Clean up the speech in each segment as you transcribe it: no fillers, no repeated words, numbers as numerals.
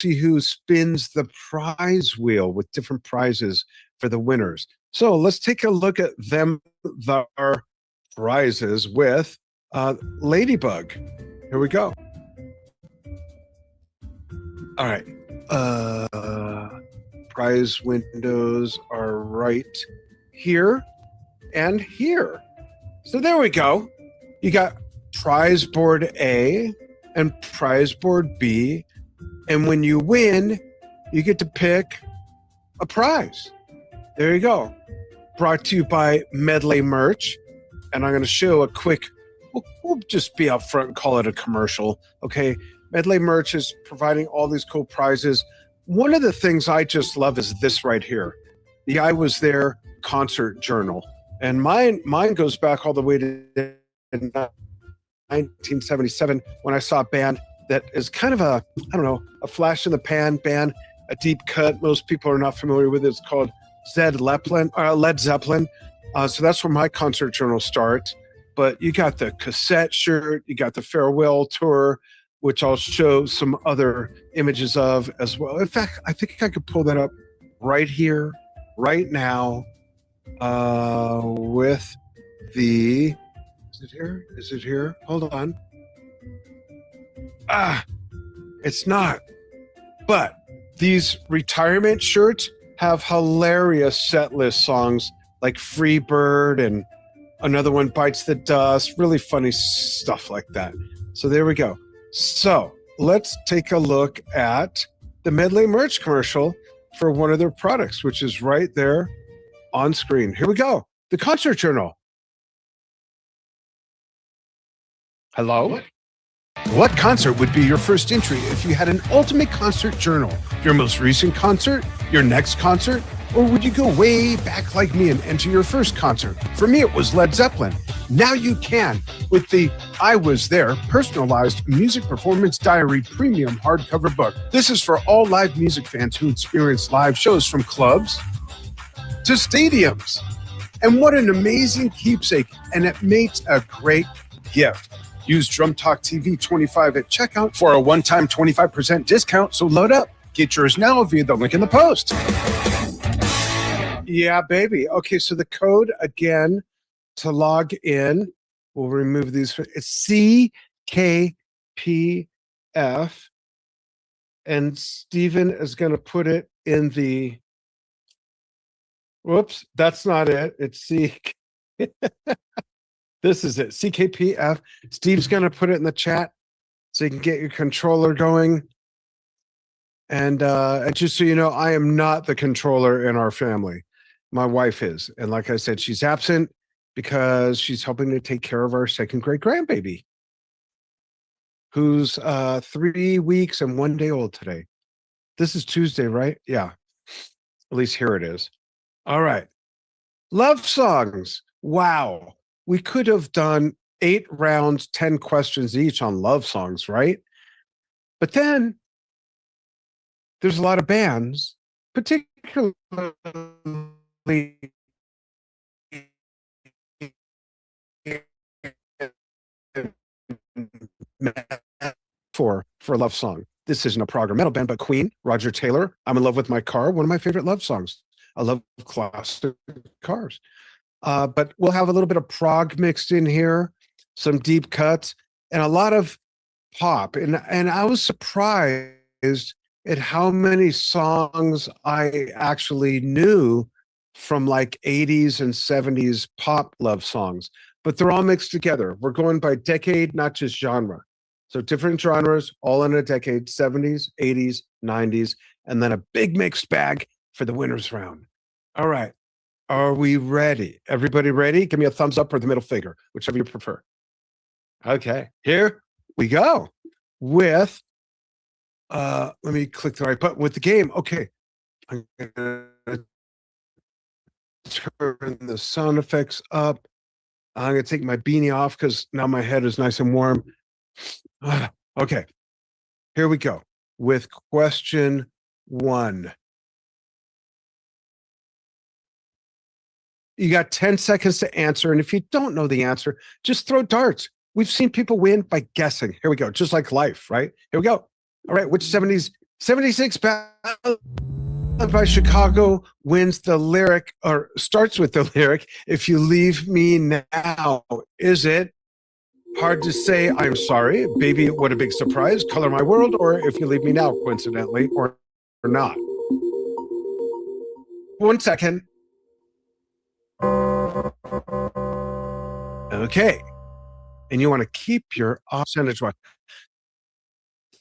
see who spins the prize wheel with different prizes for the winners. So let's take a look at them, our prizes with Ladybug. Here we go. All right. Prize windows are right here and here. So there we go. You got prize board A and prize board B. And when you win, you get to pick a prize. There you go. Brought to you by Medley Merch. And I'm going to show a quick, we'll just be up front and call it a commercial. Okay. Medley Merch is providing all these cool prizes. One of the things I just love is this right here. The I Was There concert journal. And mine goes back all the way to 1977 when I saw a band that is kind of a, I don't know, a flash in the pan band, a deep cut. Most people are not familiar with it. It's called Led Zeppelin. So that's where my concert journal starts. But you got the cassette shirt, you got the farewell tour, which I'll show some other images of as well. In fact, I think I could pull that up right here, right now, with the, is it here? Is it here? Hold on. It's not. But these retirement shirts have hilarious set list songs like Free Bird and another one, Bites the Dust, really funny stuff like that. So there we go. So let's take a look at the Medley Merch commercial for one of their products, which is right there on screen. Here we go. The Concert Journal. Hello? What concert would be your first entry if you had an ultimate concert journal? Your most recent concert? Your next concert? Or would you go way back like me and enter your first concert? For me, it was Led Zeppelin. Now you can with the I Was There personalized music performance diary premium hardcover book. This is for all live music fans who experience live shows from clubs to stadiums. And what an amazing keepsake, and it makes a great gift. Use Drum Talk TV 25 at checkout for a one-time 25% discount, so load up. Get yours now via the link in the post. Yeah, baby. Okay, so the code again to log in, we'll remove these. It's CKPF, and Stephen is going to put it in the, whoops, that's not it. It's C. This is it, CKPF. Steve's going to put it in the chat so you can get your controller going. And just so you know, I am not the controller in our family. My wife is. And like I said, she's absent because she's helping to take care of our second great grandbaby, who's 3 weeks and 1 day old today. This is Tuesday, right? Yeah. At least here it is. All right. Love songs. Wow. We could have done 8 rounds, 10 questions each on love songs, right? But then there's a lot of bands, particularly for a love song. This isn't a prog or metal band, but Queen, Roger Taylor, I'm in Love with My Car, one of my favorite love songs. I love classic cars. But we'll have a little bit of prog mixed in here, some deep cuts, and a lot of pop. And I was surprised at how many songs I actually knew from like 80s and 70s pop love songs. But they're all mixed together. We're going by decade, not just genre. So different genres, all in a decade, 70s, 80s, 90s, and then a big mixed bag for the winners round. All right. Are we ready? Everybody ready? Give me a thumbs up or the middle finger, whichever you prefer. Okay, here we go with, let me click the right button with the game. Okay, I'm gonna turn the sound effects up. I'm gonna take my beanie off because now my head is nice and warm. Okay, here we go with question 1. You got 10 seconds to answer. And if you don't know the answer, just throw darts. We've seen people win by guessing. Here we go. Just like life, right? Here we go. All right. Which 70s 76 Ballad by Chicago wins the lyric or starts with the lyric, if you leave me now. Is it hard to say I'm sorry, baby, what a big surprise, color my world, or if you leave me now, coincidentally, or not? 1 second. Okay. And you want to keep your percentage one.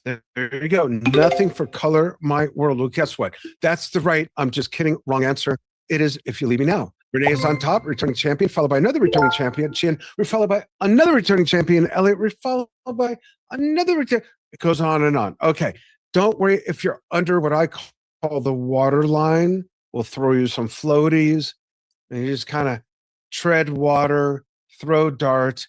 There you go. Nothing for color my world. Well, guess what? That's the right. I'm just kidding. Wrong answer. It is if you leave me now. Renee is on top, returning champion, followed by another returning champion. Chin, followed by another returning champion. Elliot, followed by another return. It goes on and on. Okay. Don't worry if you're under what I call the water line. We'll throw you some floaties, and you just kind of tread water, throw darts,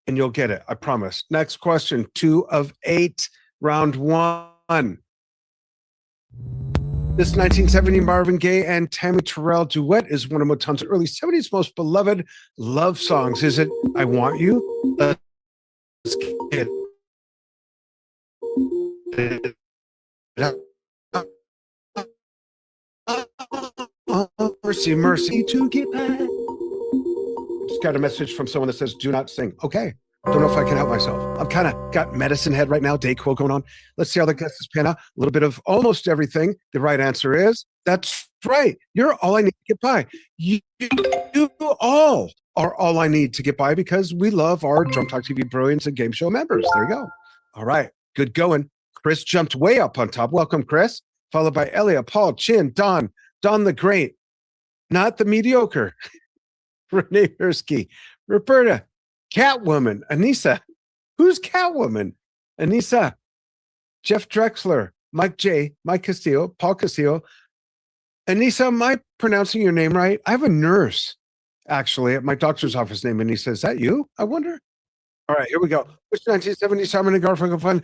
and you'll get it. I promise. Next question, 2 of 8, round 1. This 1970 Marvin Gaye and Tammy Terrell duet is one of Motown's early 70s most beloved love songs. Is it I Want You? Let's get it. Mercy, mercy to get back. Just got a message from someone that says, do not sing. Okay. Don't know if I can help myself. I'm kind of got medicine head right now, Dayquil going on. Let's see how the guesses pan out. A little bit of almost everything. The right answer is, that's right. You're all I need to get by. You all are all I need to get by because we love our Drum Talk TV brilliance and game show members. There you go. All right. Good going. Chris jumped way up on top. Welcome, Chris. Followed by Elliot, Paul, Chin, Don the Great, not the mediocre, Renee Mirsky, Roberta, Catwoman, Anissa. Who's Catwoman? Anissa, Jeff Drexler, Mike J, Mike Castillo, Paul Castillo. Anissa, am I pronouncing your name right? I have a nurse, actually, at my doctor's office named Anissa. Is that you? I wonder. All right, here we go. Which 1970 Simon and Garfunkel fun,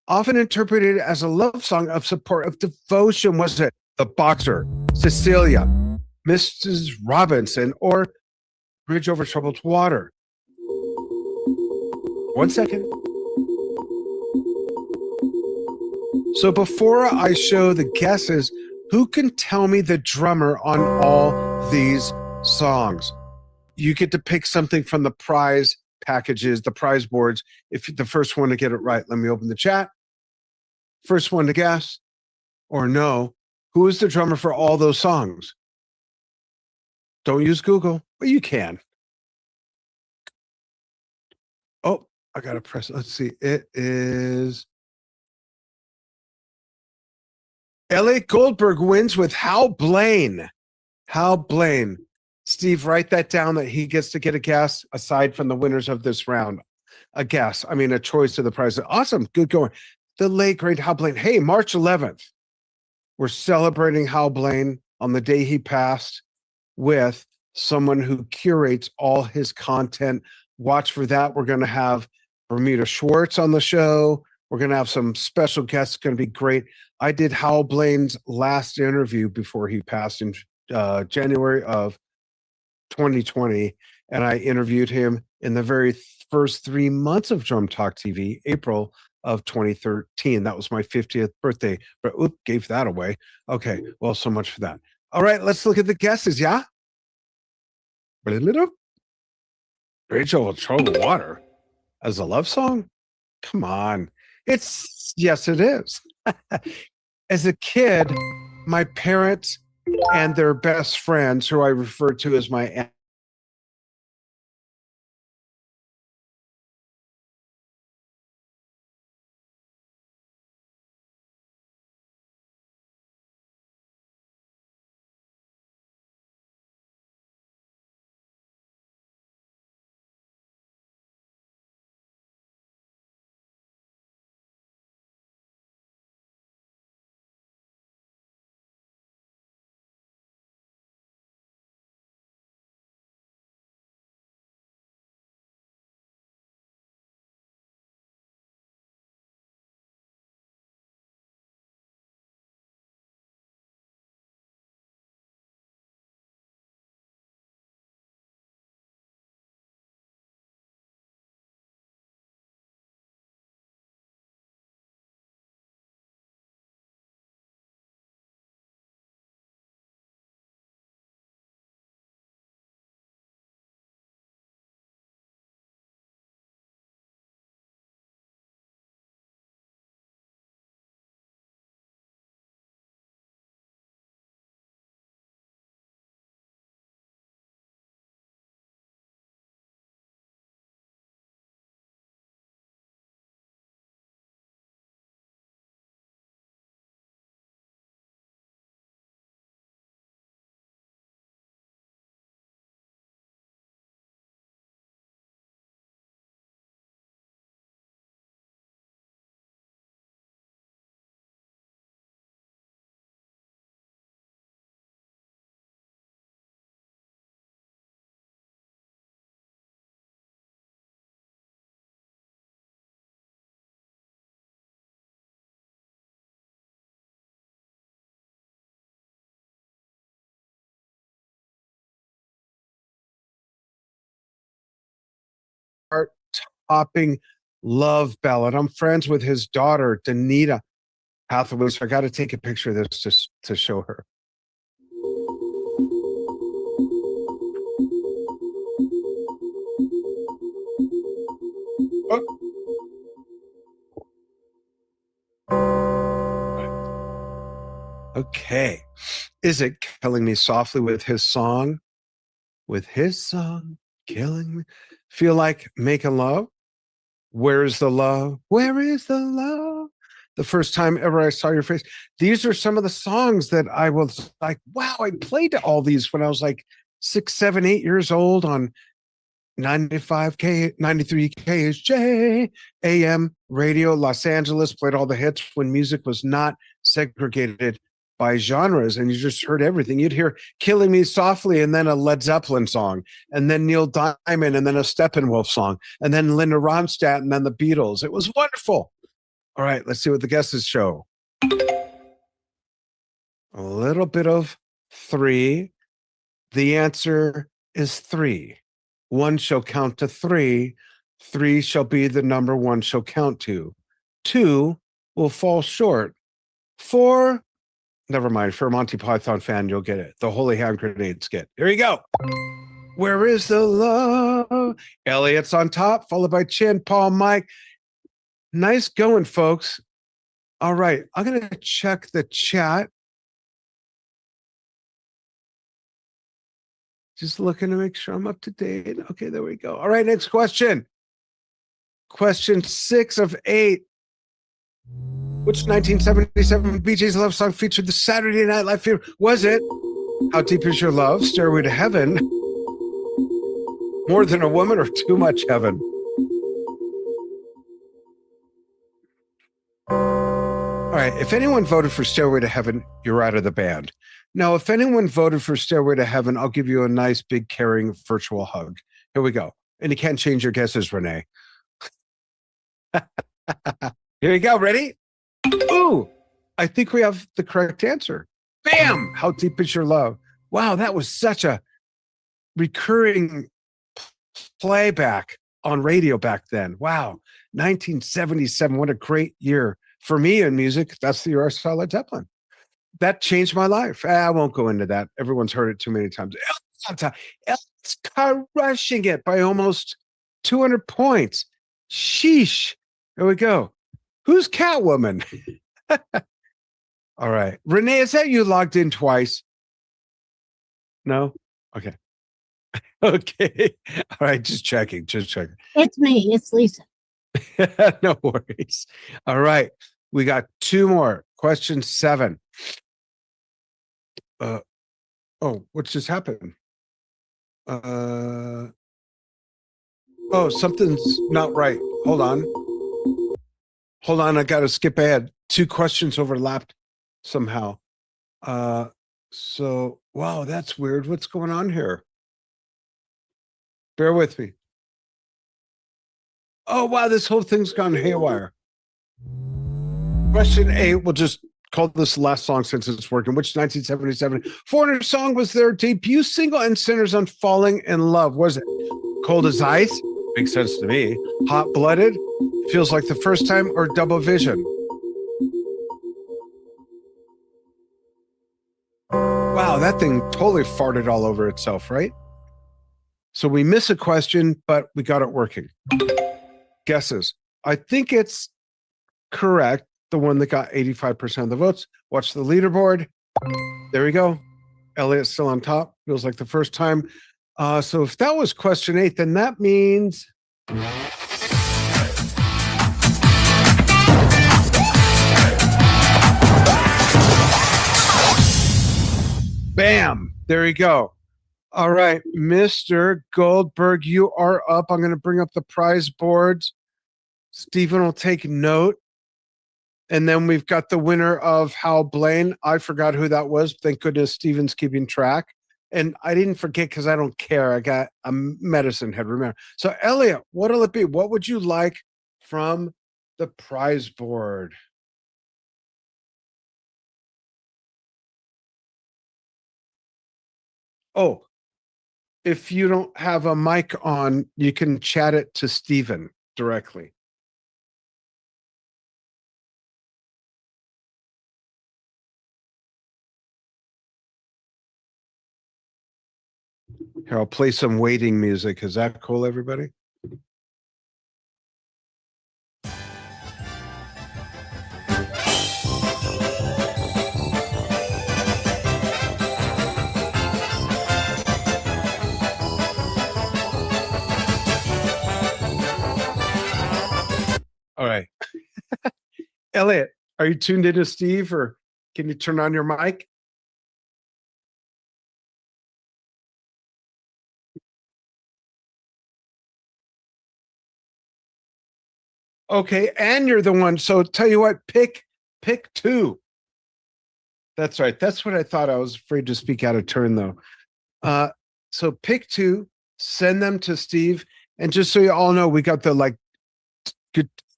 often interpreted as a love song of support, of devotion, was it The Boxer, Cecilia, Mrs. Robinson, or Bridge Over Troubled Water? 1 second. So before I show the guesses, who can tell me the drummer on all these songs? You get to pick something from the prize packages, the prize boards. If the first one to get it right, let me open the chat. First one to guess or no. Who is the drummer for all those songs? Don't use Google, but you can. Oh, I got to press. Let's see. It is Elliot Goldberg wins with Hal Blaine. Hal Blaine. Steve, write that down that he gets to get a guess aside from the winners of this round. A guess. I mean, a choice to the prize. Awesome. Good going. The late, great Hal Blaine. Hey, March 11th, we're celebrating Hal Blaine on the day he passed with someone who curates all his content. Watch for that. We're going to have Bermuda Schwartz on the show. We're going to have some special guests. It's going to be great. I did Hal Blaine's last interview before he passed in January of 2020, and I interviewed him in the very first 3 months of Drum Talk TV, April of 2013. That was my 50th birthday, but gave that away. Okay, well, so much for that. All right, let's look at the guesses, yeah? Bridge Over Troubled Water as a love song? Come on. Yes, it is. As a kid, my parents and their best friends, who I refer to as my popping love ballad. I'm friends with his daughter, Danita Hathaway. So I got to take a picture of this just to show her. Oh. Okay. Is it killing me softly with his song? With his song, killing me. Feel like making love? Where is the love? Where is the love? The first time ever I saw your face. These are some of the songs that I was like, wow, I played all these when I was like 6, 7, 8 years old on 95K, 93 KHJ, AM radio, Los Angeles, played all the hits when music was not segregated by genres, and you just heard everything. You'd hear Killing Me Softly and then a Led Zeppelin song, and then Neil Diamond, and then a Steppenwolf song, and then Linda Ronstadt, and then the Beatles. It was wonderful. All right, let's see what the guesses show. A little bit of 3. The answer is 3. 1 shall count to 3. 3 shall be the number 1 shall count to. 2 will fall short. 4, never mind. For a Monty Python fan, you'll get it. The Holy Hand Grenade skit. Here you go. Where is the love? Elliot's on top, followed by Chin, Paul, Mike. Nice going, folks. All right, I'm going to check the chat. Just looking to make sure I'm up to date. Okay, there we go. All right, next question. Question 6 of 8. Which 1977 Bee Gees love song featured the Saturday Night Live fever? Was it How Deep Is Your Love, Stairway to Heaven, More Than a Woman, or Too Much Heaven? All right, if anyone voted for Stairway to Heaven, you're out of the band. Now, if anyone voted for Stairway to Heaven, I'll give you a nice, big, caring virtual hug. Here we go. And you can't change your guesses, Renee. Here you go. Ready? Ooh, I think we have the correct answer. Bam! How Deep Is Your Love? Wow, that was such a recurring playback on radio back then. Wow, 1977. What a great year for me in music. That's the year I saw Led Zeppelin. That changed my life. I won't go into that. Everyone's heard it too many times. Elton's crushing it by almost 200 points. Sheesh. There we go. Who's Catwoman? All right. Renee, is that you logged in twice? No? Okay. Okay. All right. Just checking. It's me. It's Lisa. No worries. All right. We got 2 more. Question 7. Oh, what just happened? Oh, something's not right. Hold on. I got to skip ahead. 2 questions overlapped somehow. So, wow, that's weird. What's going on here? Bear with me. Oh, wow, this whole thing's gone haywire. Question 8, we'll just call this the last song since it's working. Which 1977 Foreigner song was their debut single and Sinners on Falling in Love? Was it Cold as Ice? Makes sense to me. Hot Blooded? Feels Like the First Time, or Double Vision? Wow, that thing totally farted all over itself, right? So we miss a question, but we got it working. Guesses. I think it's correct. The one that got 85% of the votes. Watch the leaderboard. There we go. Elliot's still on top. Feels Like the First Time. So if that was question 8, then that means... Bam! There you go. All right, Mr. Goldberg, you are up. I'm going to bring up the prize boards. Stephen will take note. And then we've got the winner of Hal Blaine. I forgot who that was. Thank goodness Stephen's keeping track. And I didn't forget because I don't care. I got a medicine head, remember. So, Elliot, what'll it be? What would you like from the prize board? Oh, if you don't have a mic on, you can chat it to Stephen directly. Here, I'll play some waiting music. Is that cool, everybody? All right. Elliot, are you tuned into Steve, or can you turn on your mic? Okay, and you're the one. So tell you what, pick two. That's right. That's what I thought. I was afraid to speak out of turn though. So pick two, send them to Steve, and just so you all know, we got the like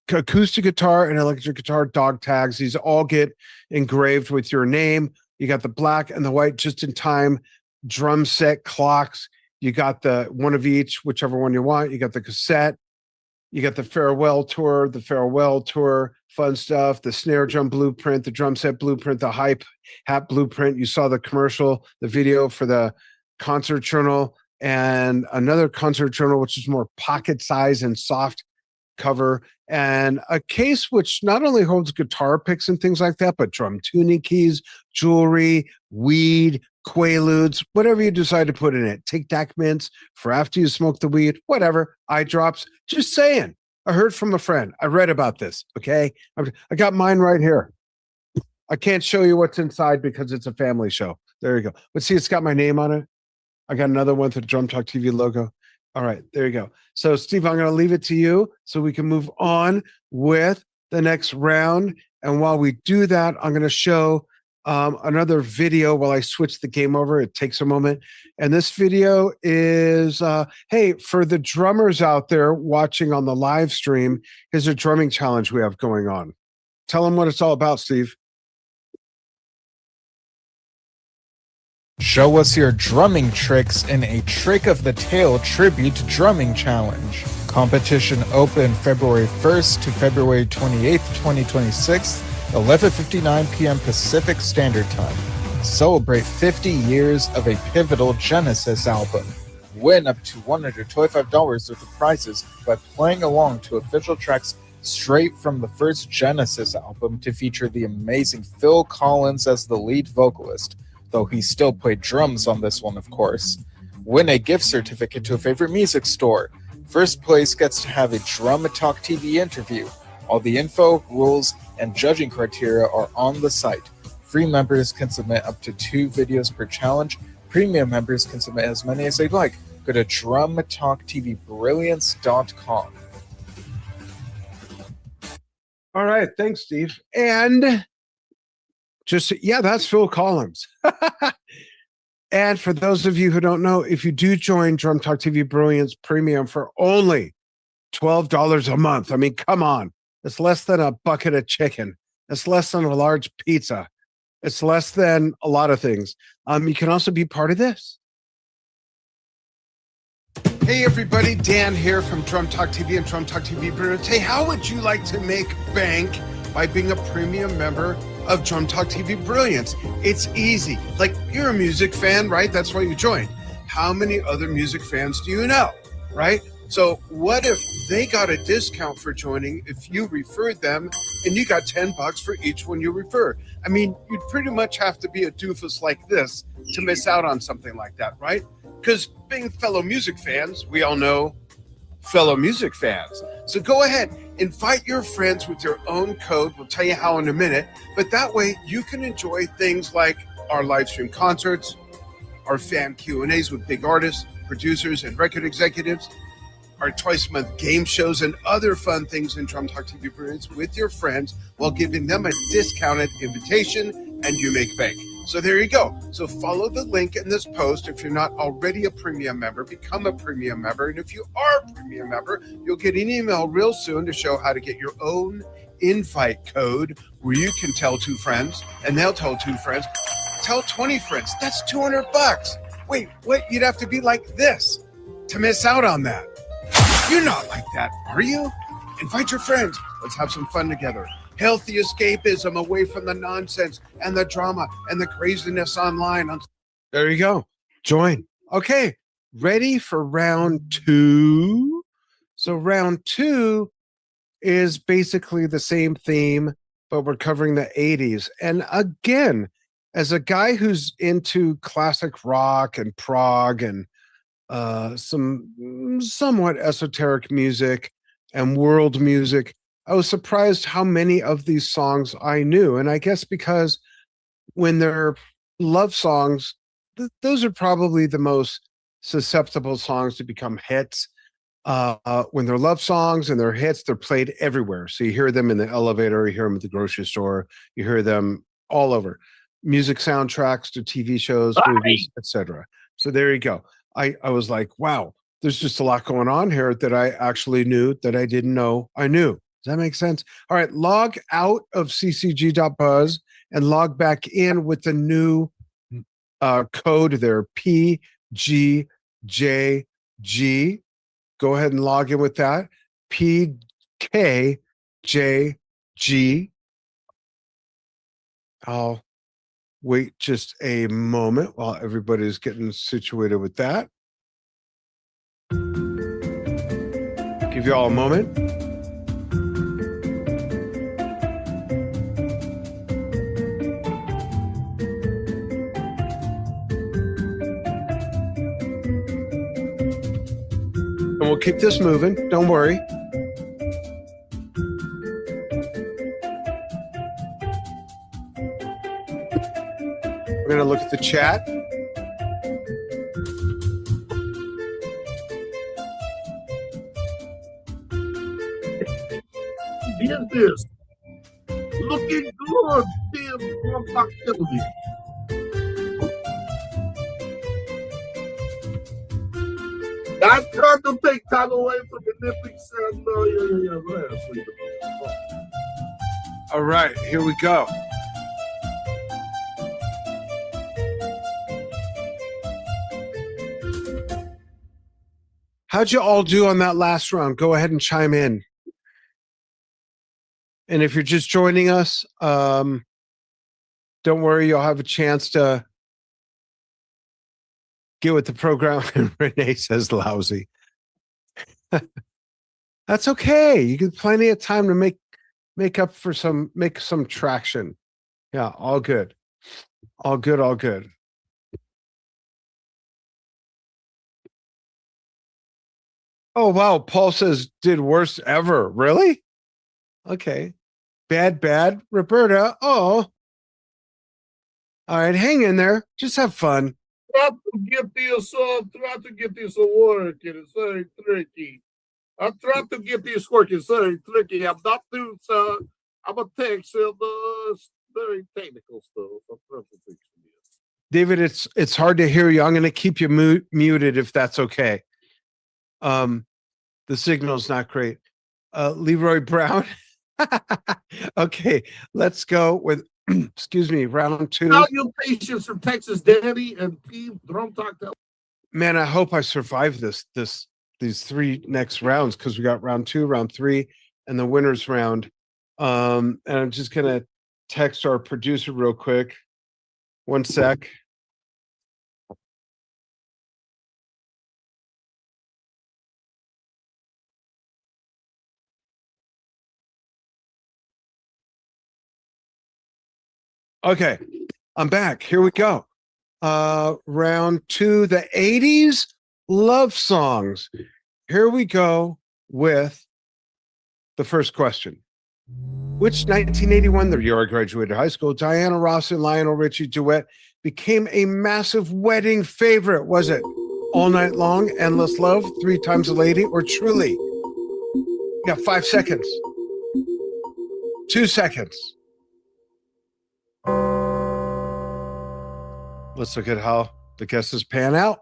acoustic guitar and electric guitar dog tags. These all get engraved with your name. You got the black and the white just in time drum set clocks. You got the one of each, whichever one you want. You got the cassette. You got the farewell tour, fun stuff, the snare drum blueprint, the drum set blueprint, the hype hat blueprint. You saw the commercial, the video for the concert journal, and another concert journal, which is more pocket size and soft cover, and a case which not only holds guitar picks and things like that, but drum tuning keys, jewelry, weed, quaaludes, whatever you decide to put in it. Tic Tac mints for after you smoke the weed, whatever, eye drops. Just saying. I heard from a friend. I read about this. Okay. I got mine right here. I can't show you what's inside because it's a family show. There you go. But see, it's got my name on it. I got another one with the Drum Talk TV logo. All right, there you go. So, Steve, I'm going to leave it to you so we can move on with the next round. And while we do that, I'm going to show another video while I switch the game over. It takes a moment. And this video is, hey, for the drummers out there watching on the live stream, here's a drumming challenge we have going on. Tell them what it's all about, Steve. Show us your drumming tricks in a Trick of the Tail tribute drumming challenge. Competition open February 1st to February 28th, 2026, 11:59 p.m. Pacific Standard Time. Celebrate 50 years of a pivotal Genesis album. Win up to $125 worth of prizes by playing along to official tracks straight from the first Genesis album to feature the amazing Phil Collins as the lead vocalist, though he still played drums on this one, of course. Win a gift certificate to a favorite music store. First place gets to have a Drum Talk TV interview. All the info, rules, and judging criteria are on the site. Free members can submit up to 2 videos per challenge. Premium members can submit as many as they'd like. Go to drumtalktvbrilliance.com. All right, thanks, Steve. And that's Phil Collins. And for those of you who don't know, if you do join Drum Talk TV Brilliance Premium for only $12 a month, I mean, come on. It's less than a bucket of chicken. It's less than a large pizza. It's less than a lot of things. You can also be part of this. Hey everybody, Dan here from Drum Talk TV and Drum Talk TV Brilliance. Hey, how would you like to make bank by being a premium member of Drum Talk TV Brilliance? It's easy. Like, you're a music fan, right? That's why you joined. How many other music fans do you know, right? So what if they got a discount for joining if you referred them and you got $10 for each one you refer? I mean, you'd pretty much have to be a doofus like this to miss out on something like that, right? Because being fellow music fans, we all know fellow music fans. So go ahead, invite your friends with your own code. We'll tell you how in a minute, but that way you can enjoy things like our live stream concerts, our fan Q&As with big artists, producers, and record executives, our twice-a-month game shows, and other fun things in Drum Talk TV Brilliance with your friends while giving them a discounted invitation, and you make bank. So there you go. So follow the link in this post. If you're not already a premium member, become a premium member. And if you are a premium member, you'll get an email real soon to show how to get your own invite code where you can tell 2 friends and they'll tell 2 friends. Tell 20 friends. That's $200. Wait, what? You'd have to be like this to miss out on that. You're not like that, are you? Invite your friends. Let's have some fun together. Healthy escapism away from the nonsense and the drama and the craziness online. There you go. Join. Okay. Ready for round 2? So round 2 is basically the same theme, but we're covering the 80s. And again, as a guy who's into classic rock and prog and some somewhat esoteric music and world music, I was surprised how many of these songs I knew. And I guess because when they're love songs, those are probably the most susceptible songs to become hits. When they're love songs and they're hits, they're played everywhere. So you hear them in the elevator, you hear them at the grocery store, you hear them all over. Music soundtracks to TV shows, movies, etc. So there you go. I was like, wow, there's just a lot going on here that I actually knew that I didn't know I knew. Does that make sense? All right, log out of ccg.buzz and log back in with the new code there, PGJG. Go ahead and log in with that, PKJG. I'll wait just a moment while everybody's getting situated with that. Give you all a moment. And we'll keep this moving. Don't worry. We're going to look at the chat. Get this. Looking good, damn activity. I tried to take time away from the nipping sound. No, yeah. All right, here we go. How'd you all do on that last round? Go ahead and chime in. And if you're just joining us, don't worry, you'll have a chance to get with the program. And Renee says lousy. That's okay. You get plenty of time to make some traction. Yeah, all good. All good, all good. Oh, wow. Paul says, did worst ever. Really? Okay. Bad. Roberta. Oh. All right. Hang in there. Just have fun. Try to get this working. It's very tricky. I tried to get this working. It's very tricky. I'm not doing so. I'm a text and very technical stuff. I'm trying to fix this. David, it's hard to hear you. I'm going to keep you muted if that's okay. The signal's not great. Leroy Brown. Okay, let's go with excuse me, round 2. Salutations from Texas Daddy and Team Drum Talk. Man, I hope I survive these 3 next rounds, because we got round 2, round 3, and the winners round. And I'm just gonna text our producer real quick. One sec. Okay, I'm back. Here we go. Round 2, the 80s love songs. Here we go with the first question. Which 1981, the year I graduated high school, Diana Ross and Lionel Richie duet became a massive wedding favorite? Was it All Night Long, Endless Love, 3 Times a Lady, or Truly? You got 5 seconds. 2 seconds. Let's look at how the guesses pan out.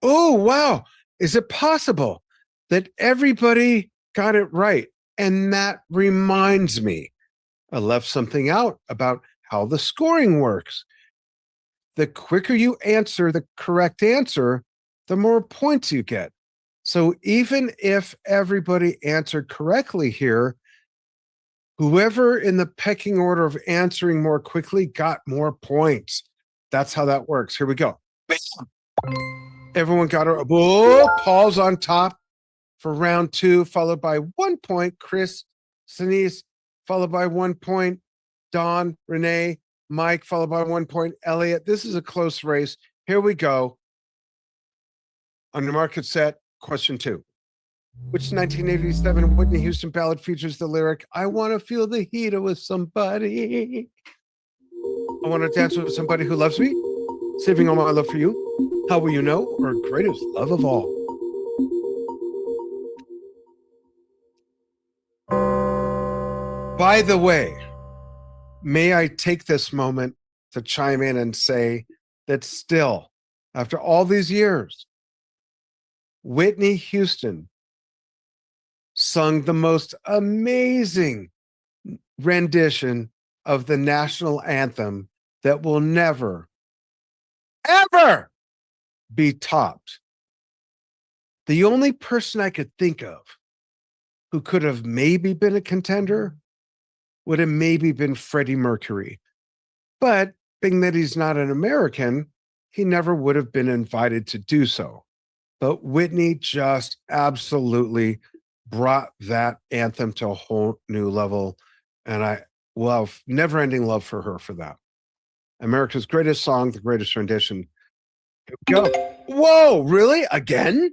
Oh, wow. Is it possible that everybody got it right? And that reminds me, I left something out about how the scoring works. The quicker you answer the correct answer, the more points you get. So even if everybody answered correctly here, whoever in the pecking order of answering more quickly got more points. That's how that works. Here we go. Bam. Everyone got a whoa, Paul's on top for round 2, followed by 1 point. Chris, Sinise, followed by 1 point. Don, Renee, Mike, followed by 1 point. Elliot, this is a close race. Here we go. On your market set, question 2. Which 1987 Whitney Houston ballad features the lyric, I want to feel the heat with somebody. I want to dance with somebody who loves me. Saving all my love for you. How will you know? Or greatest love of all. By the way, may I take this moment to chime in and say that still, after all these years, Whitney Houston sung the most amazing rendition of the national anthem that will never, ever be topped. The only person I could think of who could have maybe been a contender would have maybe been Freddie Mercury. But being that he's not an American, he never would have been invited to do so. But Whitney just absolutely brought that anthem to a whole new level. And I love, never-ending love for her for that. America's greatest song, the greatest rendition. Here we go. Whoa, really? Again?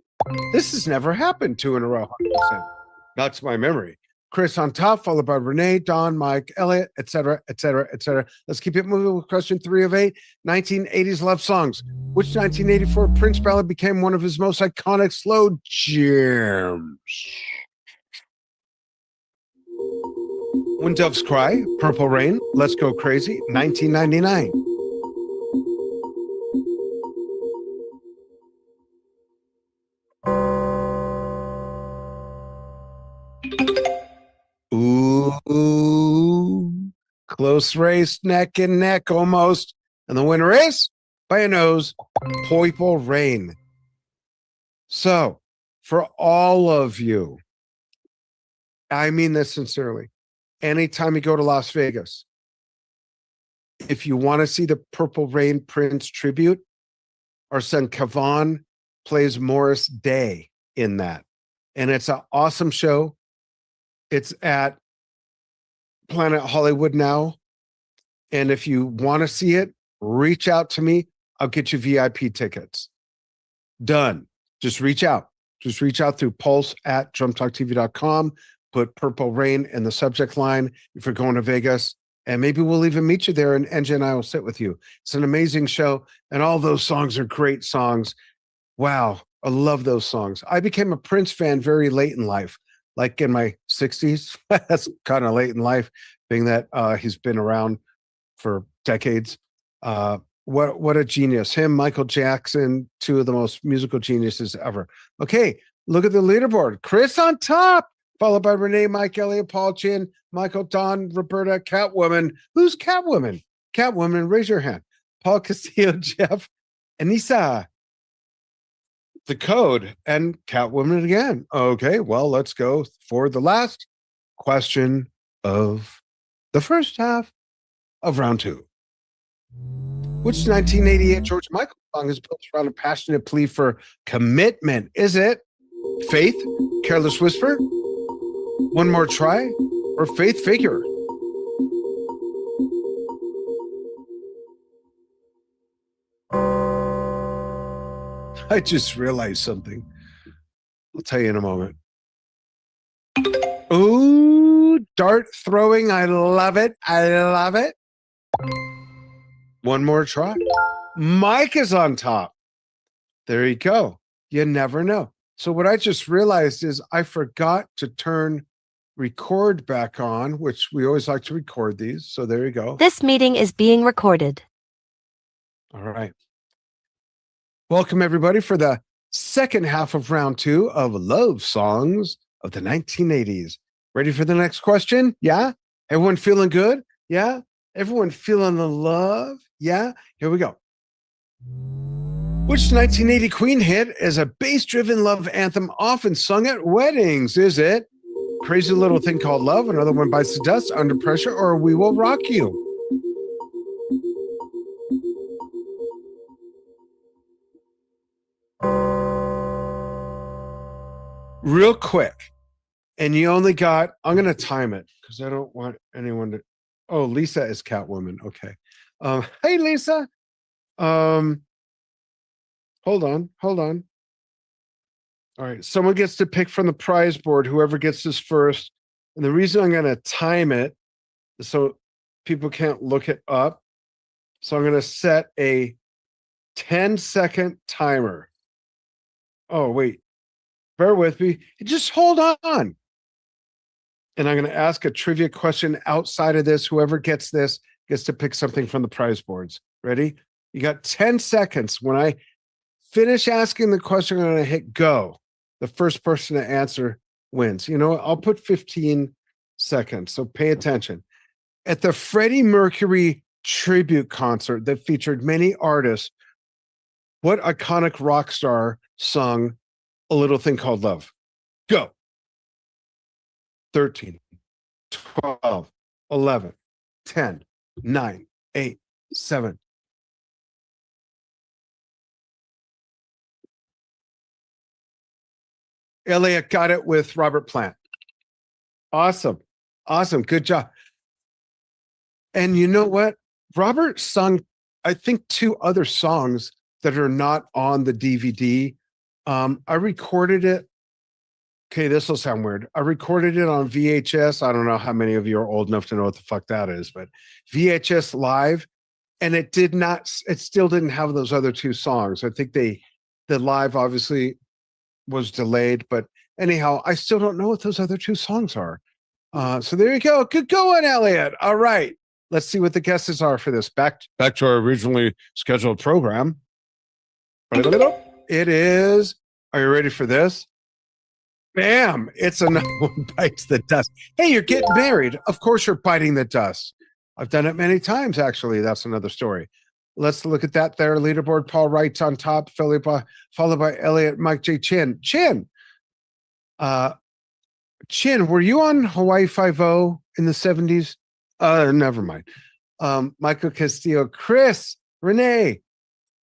This has never happened 2 in a row, 100%. Not to my memory. Chris on top, followed by Renee, Don, Mike, Elliot, etc., etc., etc. Let's keep it moving with question 3 of 8. 1980s love songs. Which 1984 Prince ballad became one of his most iconic slow jams? When Doves Cry, Purple Rain, Let's Go Crazy, 1999. Ooh, close race, neck and neck almost. And the winner is, by a nose, Purple Rain. So, for all of you, I mean this sincerely, anytime you go to Las Vegas, if you want to see the Purple Rain Prince tribute, our son Kavan plays Morris Day in that. And it's an awesome show. It's at Planet Hollywood now. And if you want to see it, reach out to me. I'll get you VIP tickets. Done. Just reach out. Just reach out through pulse@drumtalktv.com. Put Purple Rain in the subject line if you're going to Vegas. And maybe we'll even meet you there and NJ and I will sit with you. It's an amazing show. And all those songs are great songs. Wow. I love those songs. I became a Prince fan very late in life. Like in my 60s. That's kind of late in life, being that he's been around for decades. What a genius. Him, Michael Jackson, 2 of the most musical geniuses ever. Okay, look at the leaderboard. Chris on top, followed by Renee, Mike, Elliot, Paul, Chin, Michael, Don, Roberta, Catwoman. Who's Catwoman? Catwoman, raise your hand. Paul Castillo, Jeff, Anissa. The code and Catwoman again. Okay, well, let's go for the last question of the first half of round 2. Which 1988 George Michael song is built around a passionate plea for commitment? Is it Faith, Careless Whisper, One More Try, or Faith Figure? I just realized something. I'll tell you in a moment. Ooh, dart throwing. I love it. I love it. One more try. Mike is on top. There you go. You never know. So what I just realized is I forgot to turn record back on, which we always like to record these. So there you go. This meeting is being recorded. All right. Welcome, everybody, for the second half of round 2 of Love Songs of the 1980s. Ready for the next question? Yeah? Everyone feeling good? Yeah? Everyone feeling the love? Yeah? Here we go. Which 1980 Queen hit is a bass-driven love anthem often sung at weddings? Is it Crazy Little Thing Called Love, Another One Bites the Dust, Under Pressure, or We Will Rock You? Real quick. And you only got, I'm going to time it because I don't want anyone to. Oh, Lisa is Catwoman. Okay. Hey, Lisa. Hold on. All right. Someone gets to pick from the prize board, whoever gets this first. And the reason I'm going to time it is so people can't look it up. So I'm going to set a 10-second timer. Oh, wait. Bear with me. Just hold on. And I'm going to ask a trivia question outside of this. Whoever gets this gets to pick something from the prize boards. Ready? You got 10 seconds. When I finish asking the question, I'm going to hit go. The first person to answer wins. You know what? I'll put 15 seconds. So pay attention. At the Freddie Mercury tribute concert that featured many artists, what iconic rock star sung A Little Thing Called Love? Go. 13, 12, 11, 10, 9, 8, 7. Elliot got it with Robert Plant. Awesome. Good job. And you know what? Robert sung, I think, 2 other songs that are not on the DVD. I recorded it. Okay, this will sound weird. I recorded it on VHS. I don't know how many of you are old enough to know what the fuck that is, but VHS live, and it still didn't have those other 2 songs. I think the live obviously was delayed, but anyhow, I still don't know what those other 2 songs are. So there you go. Good going, Elliot. All right. Let's see what the guesses are for this. Back to our originally scheduled program. It is. Are you ready for this? Bam! It's Another One Bites the Dust. Hey, you're getting married. Of course you're biting the dust. I've done it many times, actually. That's another story. Let's look at that there. Leaderboard, Paul Wright's on top, followed by Elliot, Mike J. Chin. Chin, were you on Hawaii Five-0 in the 70s? Never mind. Michael Castillo, Chris, Renee.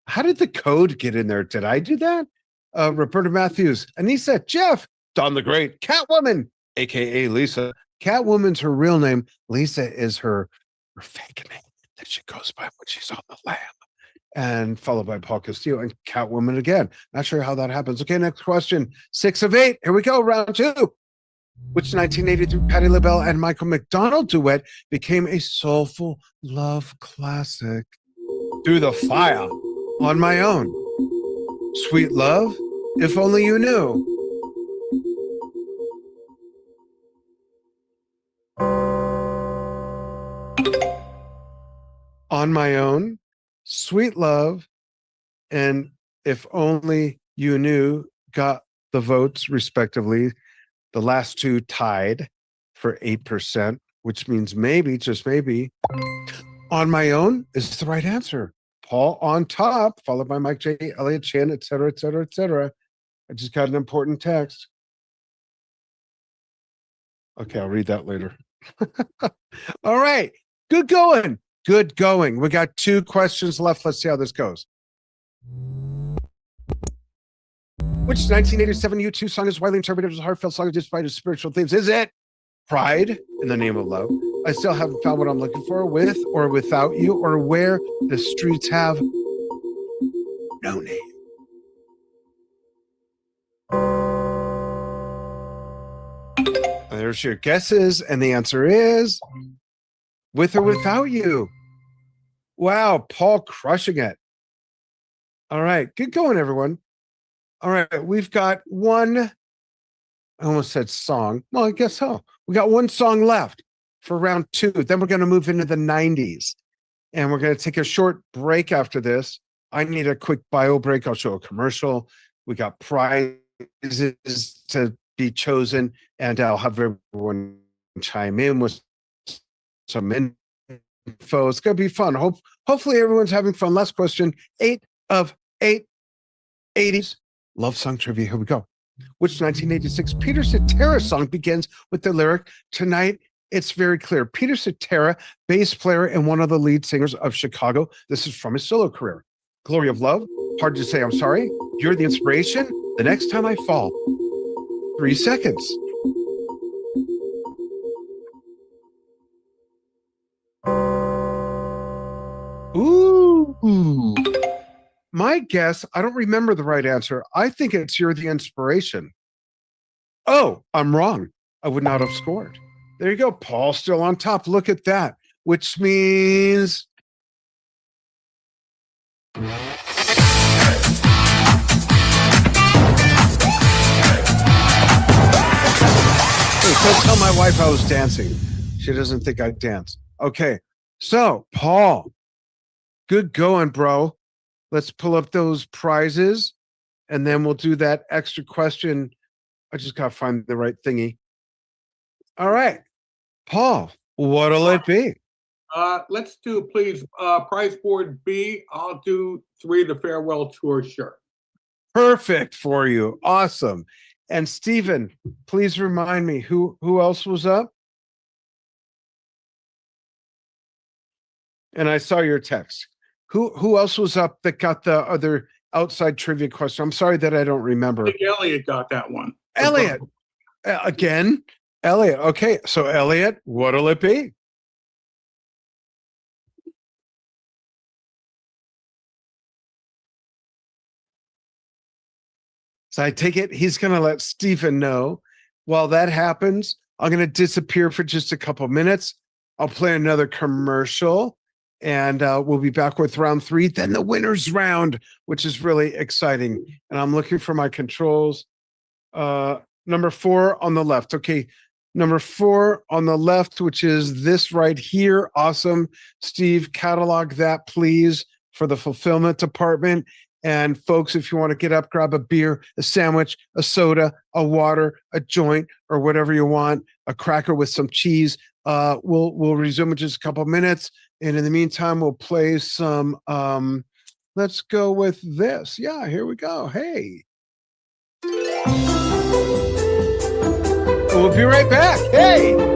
How did the code get in there? Did I do that? Roberta Matthews, Anissa, Jeff, Don the Great, Catwoman, aka Lisa. Catwoman's her real name. Lisa is her fake name that she goes by when she's on the lam. And followed by Paul Castillo and Catwoman again. Not sure how that happens. Okay, next question. 6 of 8. Here we go. Round 2. Which 1983 Patti LaBelle and Michael McDonald duet became a soulful love classic? Through the Fire, On My Own, Sweet Love, If Only You Knew. On My Own, Sweet Love, and If Only You Knew got the votes respectively. The last 2 tied for 8%, which means maybe, just maybe, On My Own is the right answer. Paul on top, followed by Mike J, Elliot Chin, et cetera, et cetera, et cetera. I just got an important text. Okay, I'll read that later. All right. Good going. We got 2 questions left. Let's see how this goes. Which 1987 U2 song is widely interpreted as a heartfelt song despite its spiritual themes? Is it Pride in the Name of Love? I Still Haven't Found What I'm Looking For, With or Without You, or Where the Streets Have No Name? There's your guesses, and the answer is With or Without You. Wow, Paul crushing it. All right, good going, everyone. All right, we've got one, I almost said song. Well, I guess so. We got 1 song left for round 2. Then we're going to move into the 90s. And we're going to take a short break after this. I need a quick bio break. I'll show a commercial. We got prizes to be chosen. And I'll have everyone chime in with some info. It's going to be fun. Hopefully everyone's having fun. Last question, 8 of 8. 80s love song trivia. Here we go. Which 1986 Peter Cetera song begins with the lyric, "Tonight it's very clear"? Peter Cetera, bass player and one of the lead singers of Chicago. This is from his solo career. Glory of Love, Hard to Say I'm Sorry, You're the Inspiration, The Next Time I Fall. 3 seconds. Ooh. My guess, I don't remember the right answer. I think it's You're the Inspiration. Oh, I'm wrong. I would not have scored. There you go. Paul still on top. Look at that, which means hey, don't tell my wife I was dancing. She doesn't think I dance. Okay. So, Paul, good going, bro. Let's pull up those prizes and then we'll do that extra question. I just got to find the right thingy. All right. Paul, what'll it be? Let's do, please, prize board B. I'll do 3, the farewell tour shirt. Perfect for you. Awesome. And Stephen, please remind me who else was up? And I saw your text. Who else was up that got the other outside trivia question? I'm sorry that I don't remember. I think Elliot got that one. Elliot. Again, Elliot. Okay, so Elliot, what'll it be? So I take it he's going to let Stephen know. While that happens, I'm going to disappear for just a couple minutes. I'll play another commercial and we'll be back with round 3, then the winner's round, which is really exciting. And I'm looking for my controls. Number 4 on the left. Okay. Number 4 on the left, which is this right here. Awesome. Steve, catalog that, please, for the fulfillment department. And folks, if you want to get up, grab a beer, a sandwich, a soda, a water, a joint, or whatever you want, a cracker with some cheese. We'll resume in just a couple minutes. And in the meantime, we'll play some, let's go with this. Yeah, here we go. Hey. We'll be right back. Hey.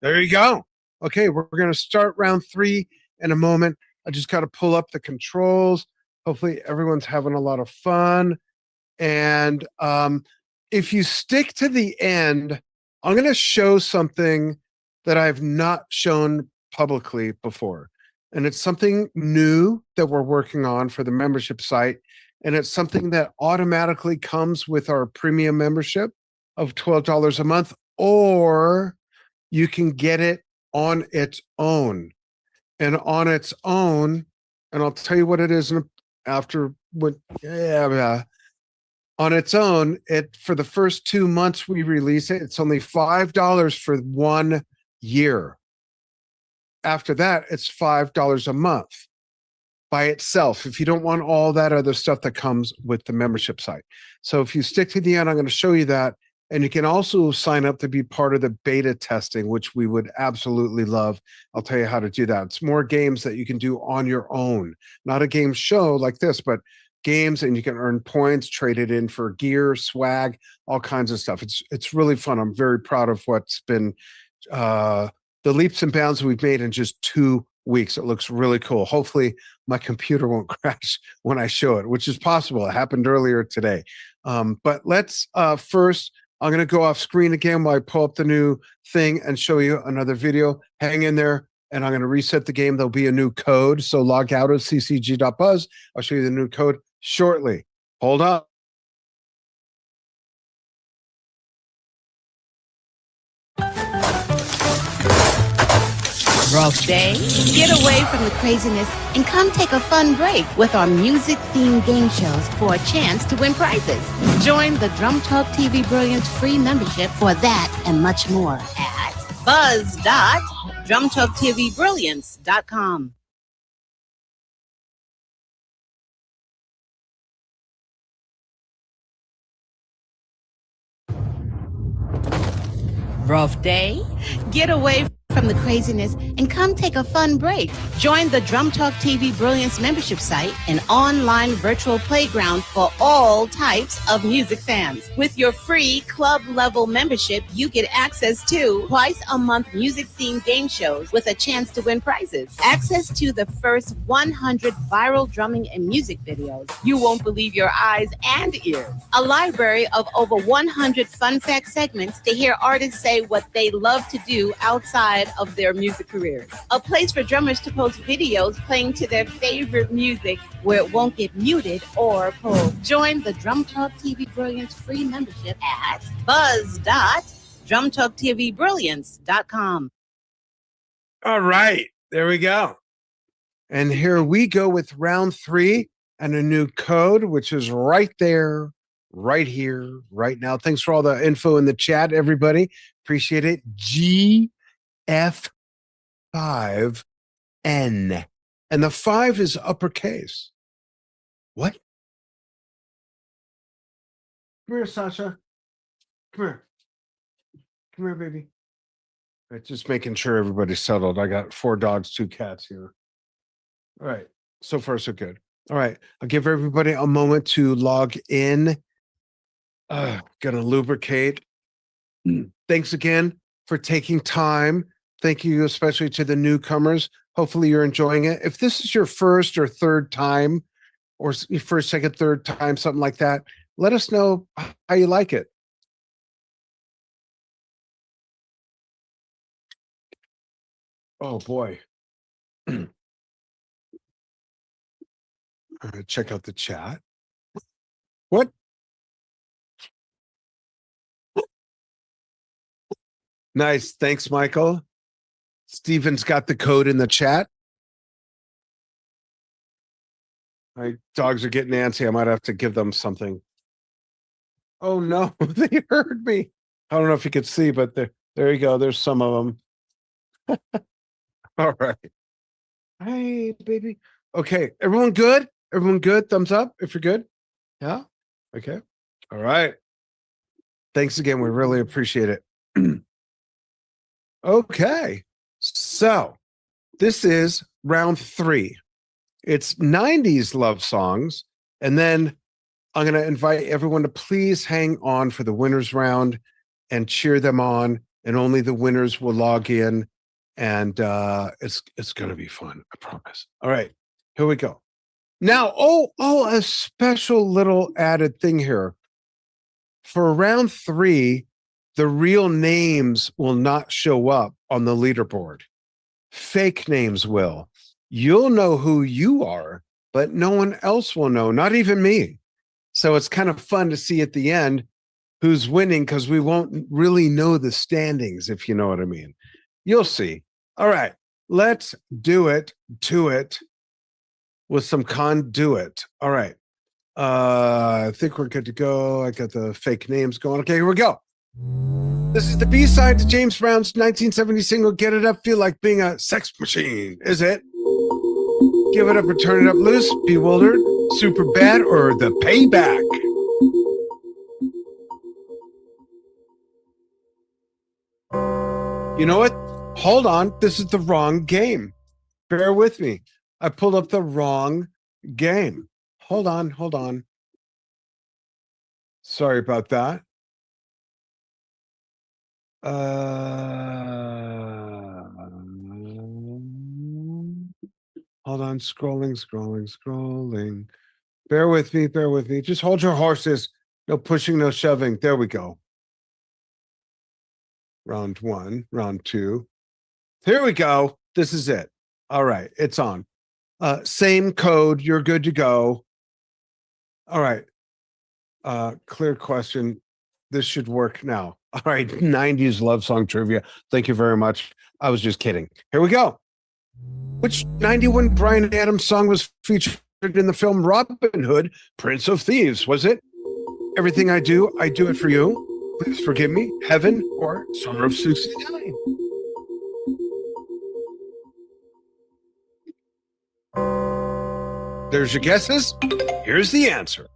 There you go. Okay, we're going to start round 3 in a moment. I just got to pull up the controls. Hopefully everyone's having a lot of fun. And if you stick to the end, I'm going to show something that I've not shown publicly before. And it's something new that we're working on for the membership site. And it's something that automatically comes with our premium membership of $12 a month, or you can get it on its own. And on its own, and I'll tell you what it is after what, on its own, it for the first 2 months we release it, it's only $5 for 1 year. After that, it's $5 a month by itself, if you don't want all that other stuff that comes with the membership site. So if you stick to the end, I'm going to show you that. And you can also sign up to be part of the beta testing, which we would absolutely love. I'll tell you how to do that. It's more games that you can do on your own, not a game show like this, but games, and you can earn points, trade it in for gear, swag, all kinds of stuff. It's really fun. I'm very proud of what's been the leaps and bounds we've made in just 2 weeks. It looks really cool. Hopefully my computer won't crash when I show it, which is possible. It happened earlier today. But let's first, I'm going to go off screen again while I pull up the new thing and show you another video. Hang in there, and I'm going to reset the game. There'll be a new code. So log out of ccg.buzz. I'll show you the new code shortly. Hold on. Rough day? Get away from the craziness and come take a fun break with our music-themed game shows for a chance to win prizes. Join the Drum Talk TV Brilliance free membership for that and much more at buzz.drumtalktvbrilliance.com. Rough day? Get away from the craziness and come take a fun break. Join the Drum Talk TV Brilliance membership site, an online virtual playground for all types of music fans. With your free club level membership, you get access to twice a month music themed game shows with a chance to win prizes. Access to the first 100 viral drumming and music videos. You won't believe your eyes and ears. A library of over 100 fun fact segments to hear artists say what they love to do outside of their music careers. A place for drummers to post videos playing to their favorite music where it won't get muted or pulled. Join the Drum Talk TV Brilliance free membership at buzz.drumtalktvbrilliance.com. All right, there we go. And here we go with round 3 and a new code, which is right there, right here, right now. Thanks for all the info in the chat, everybody. Appreciate it. GF5N. And the 5 is uppercase. What? Come here, Sasha. Come here. Come here, baby. Right, just making sure everybody's settled. I got 4 dogs, 2 cats here. All right. So far, so good. All right. I'll give everybody a moment to log in. Gonna lubricate. Thanks again for taking time. Thank you especially to the newcomers. Hopefully you're enjoying it. If this is your first or third time, or your first, second, third time, something like that, let us know how you like it. Oh boy. I'm gonna check out the chat. What? Nice. Thanks, Michael. Steven's got the code in the chat. My dogs are getting antsy. I might have to give them something. Oh no, they heard me. I don't know if you could see, but there you go. There's some of them. All right. Hey, baby. Okay. Everyone good? Everyone good? Thumbs up if you're good. Yeah. Okay. All right. Thanks again. We really appreciate it. Okay. So this is round 3. It's 90s love songs. And then I'm going to invite everyone to please hang on for the winners round and cheer them on. And only the winners will log in. And it's going to be fun. I promise. All right. Here we go. Now, a special little added thing here. For round 3, the real names will not show up on the leaderboard. Fake names will. You'll know who you are, but no one else will know, not even me. So it's kind of fun to see at the end who's winning, because we won't really know the standings, if you know what I mean. You'll see. All right, let's do it to it with some conduit. All right. I think we're good to go. I got the fake names going. Okay, here we go. This is the B-side to James Brown's 1970 single, Get It Up, Feel Like Being a Sex Machine. Is it Give It Up or Turn It Up Loose, Bewildered, Super Bad, or The Payback? You know what? Hold on. This is the wrong game. Bear with me. I pulled up the wrong game. Hold on. Hold on. Sorry about that. Hold on. Scrolling. Bear with me. Bear with me. Just hold your horses. No pushing, no shoving. There we go. Round one, round two. Here we go. This is it. All right. It's on. Same code. You're good to go. All right. Clear question. This should work now. All right. 90s love song trivia. Thank you very much. I was just kidding. Here we go. Which 91 Bryan Adams song was featured in the film Robin Hood, Prince of Thieves? Was it Everything I Do It For You? Please Forgive Me, Heaven, or Summer of '69? There's your guesses. Here's the answer.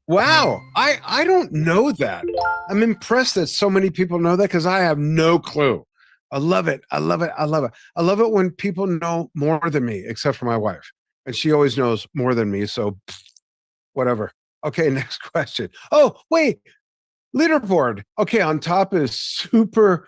Wow, I don't know that. I'm impressed that so many people know that because I have no clue. I love it. I love it. I love it. I love it when people know more than me, except for my wife. And she always knows more than me. So whatever. Okay, next question. Oh, wait. Leaderboard. Okay, on top is Super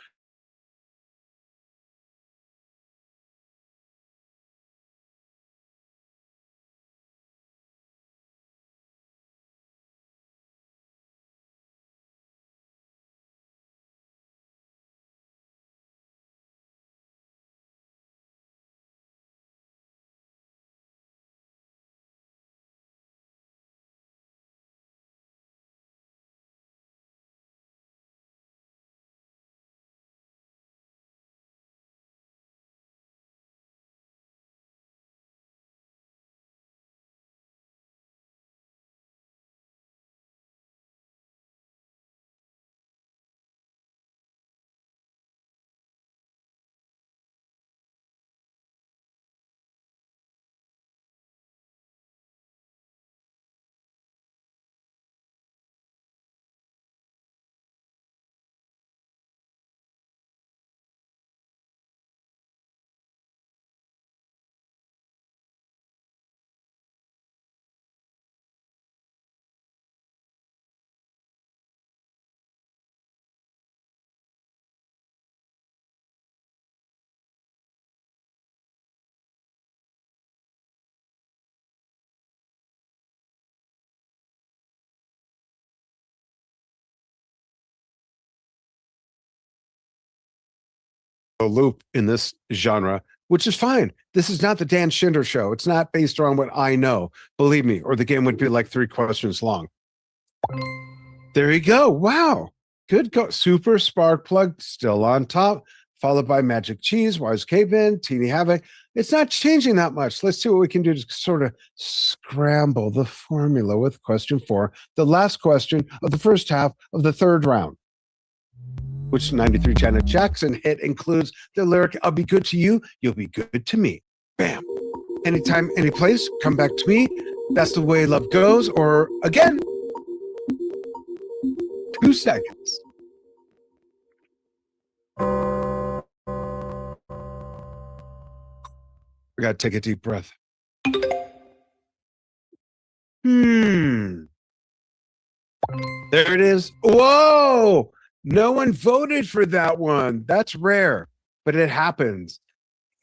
loop in this genre, which is fine. This is not the Dan Schinder show. It's not based on what I know, believe me, or the game would be like 3 questions long. There you go. Wow. Good go. Super Sparkplug still on top, followed by Magic Cheese, Wise Caveman, Teeny Havoc. It's not changing that much. Let's see what we can do to sort of scramble the formula with question 4, the last question of the first half of the third round. Which 93 Janet Jackson hit includes the lyric, I'll be good to you, you'll be good to me. Bam. Anytime, any place, come back to me. That's the way love goes. Or again, 2 seconds. I got to take a deep breath. There it is. Whoa! No one voted for that one. That's rare, but it happens.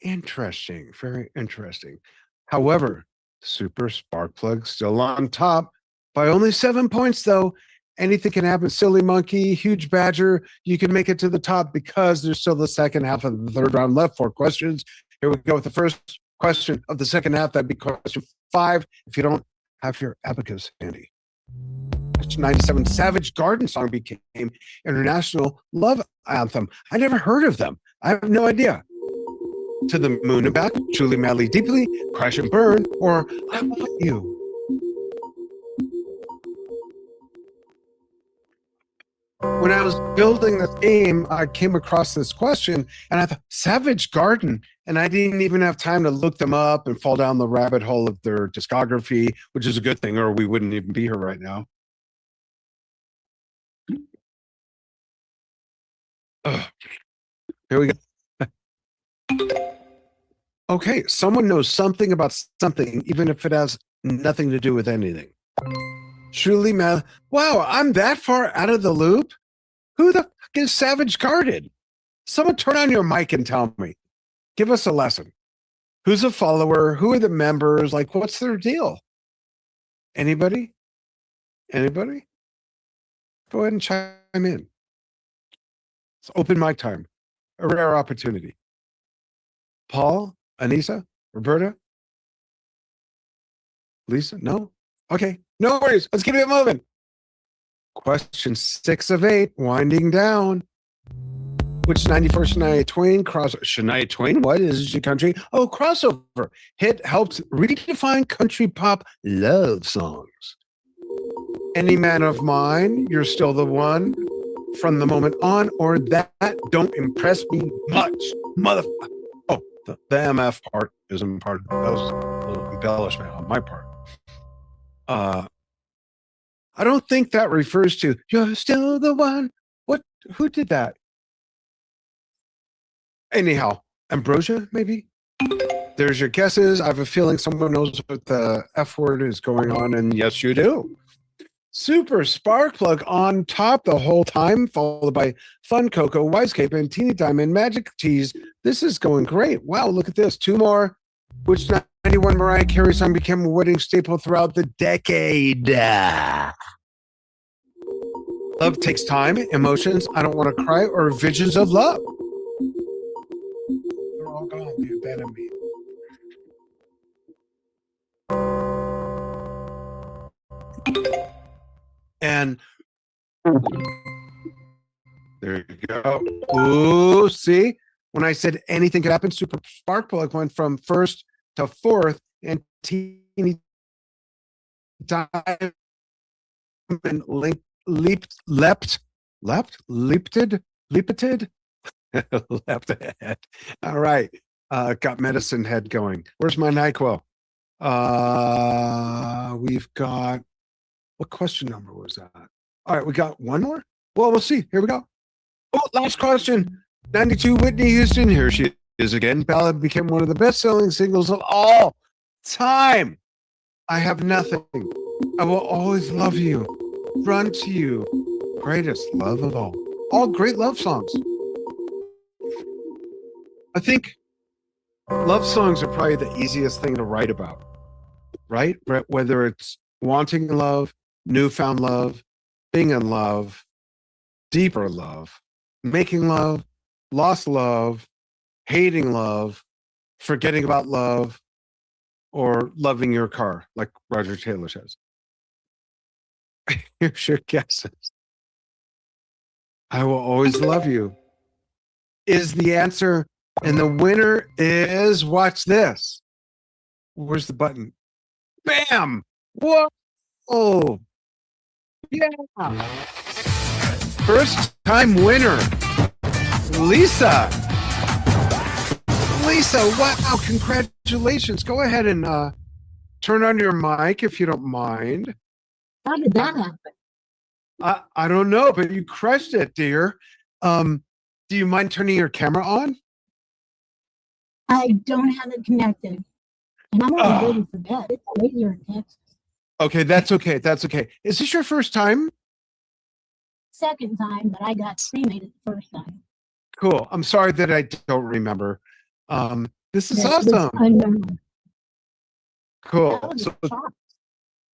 Interesting. Very interesting. However, Super Sparkplug still on top by only 7 points, though. Anything can happen. Silly Monkey, Huge Badger, you can make it to the top because there's still the second half of the third round left. 4 questions. Here we go with the first question of the second half. That'd be question 5 if you don't have your abacus handy. 97 Savage Garden song became international love anthem. I never heard of them. I have no idea. To the Moon and Back, Truly Madly Deeply, Crash and Burn, or I Want You. When I was building this game, I came across this question and I thought, Savage Garden, and I didn't even have time to look them up and fall down the rabbit hole of their discography, which is a good thing, or we wouldn't even be here right now. Ugh. Here we go. Okay, someone knows something about something, even if it has nothing to do with anything. Truly, man. Wow, I'm that far out of the loop. Who the fuck is Savage Guarded? Someone turn on your mic and tell me. Give us a lesson. Who's a follower? Who are the members? Like, what's their deal? Anybody? Anybody? Go ahead and chime in. It's open mic time. A rare opportunity. Paul, Anissa, Roberta, Lisa? No? Okay. No worries. Let's keep it moving. Question 6 of 8, winding down. Which 91st Shania Twain Shania Twain? What is your country? Oh, crossover hit helped redefine country pop love songs. Any Man of Mine, You're Still the One, From the Moment On, or That Don't Impress Me Much. Motherfucker. Oh, the MF part isn't part of that. Was a little embellishment on my part. I don't think that refers to You're Still the One. What? Who did that? Anyhow, Ambrosia, maybe? There's your guesses. I have a feeling someone knows what the F word is going on, and yes, you do. Super Spark Plug on top the whole time, followed by Fun Coco, Wisecape, and Teeny Diamond Magic Tease. This is going great. Wow, look at this. 2 more. Which 91 Mariah Carey song became a wedding staple throughout the decade? Love Takes Time, Emotions, I Don't Want to Cry, or Visions of Love? They're all gone. They abandoned me. And there you go. Ooh, see? When I said anything could happen, Super Spark Plug went from first to fourth, and Teeny Diamond leaped ahead. All right. Got Medicine Head going. Where's my NyQuil? We've got, what question number was that? All right, we got one more? Well, we'll see. Here we go. Oh, last question. 92 Whitney Houston. Here she is again. Ballad became one of the best-selling singles of all time. I have nothing. I will always love you. Run to you. Greatest love of all. All great love songs. I think love songs are probably the easiest thing to write about, right? Whether it's wanting love, newfound love, being in love, deeper love, making love, lost love, hating love, forgetting about love, or loving your car, like Roger Taylor says. Here's your guesses. I will always love you is the answer. And the winner is, watch this. Where's the button? Bam! Whoa! Oh, yeah. First time winner, Lisa. Lisa, wow, congratulations. Go ahead and turn on your mic if you don't mind. How did that happen? I don't know, but you crushed it, dear. Do you mind turning your camera on? I don't have it connected. And I'm already ready for bed. It's late here in Texas. Okay, that's okay. That's okay. Is this your first time? Second time, but I got cremated the first time. Cool. I'm sorry that I don't remember. This is That was awesome. unknown. Cool. That was So, a shock.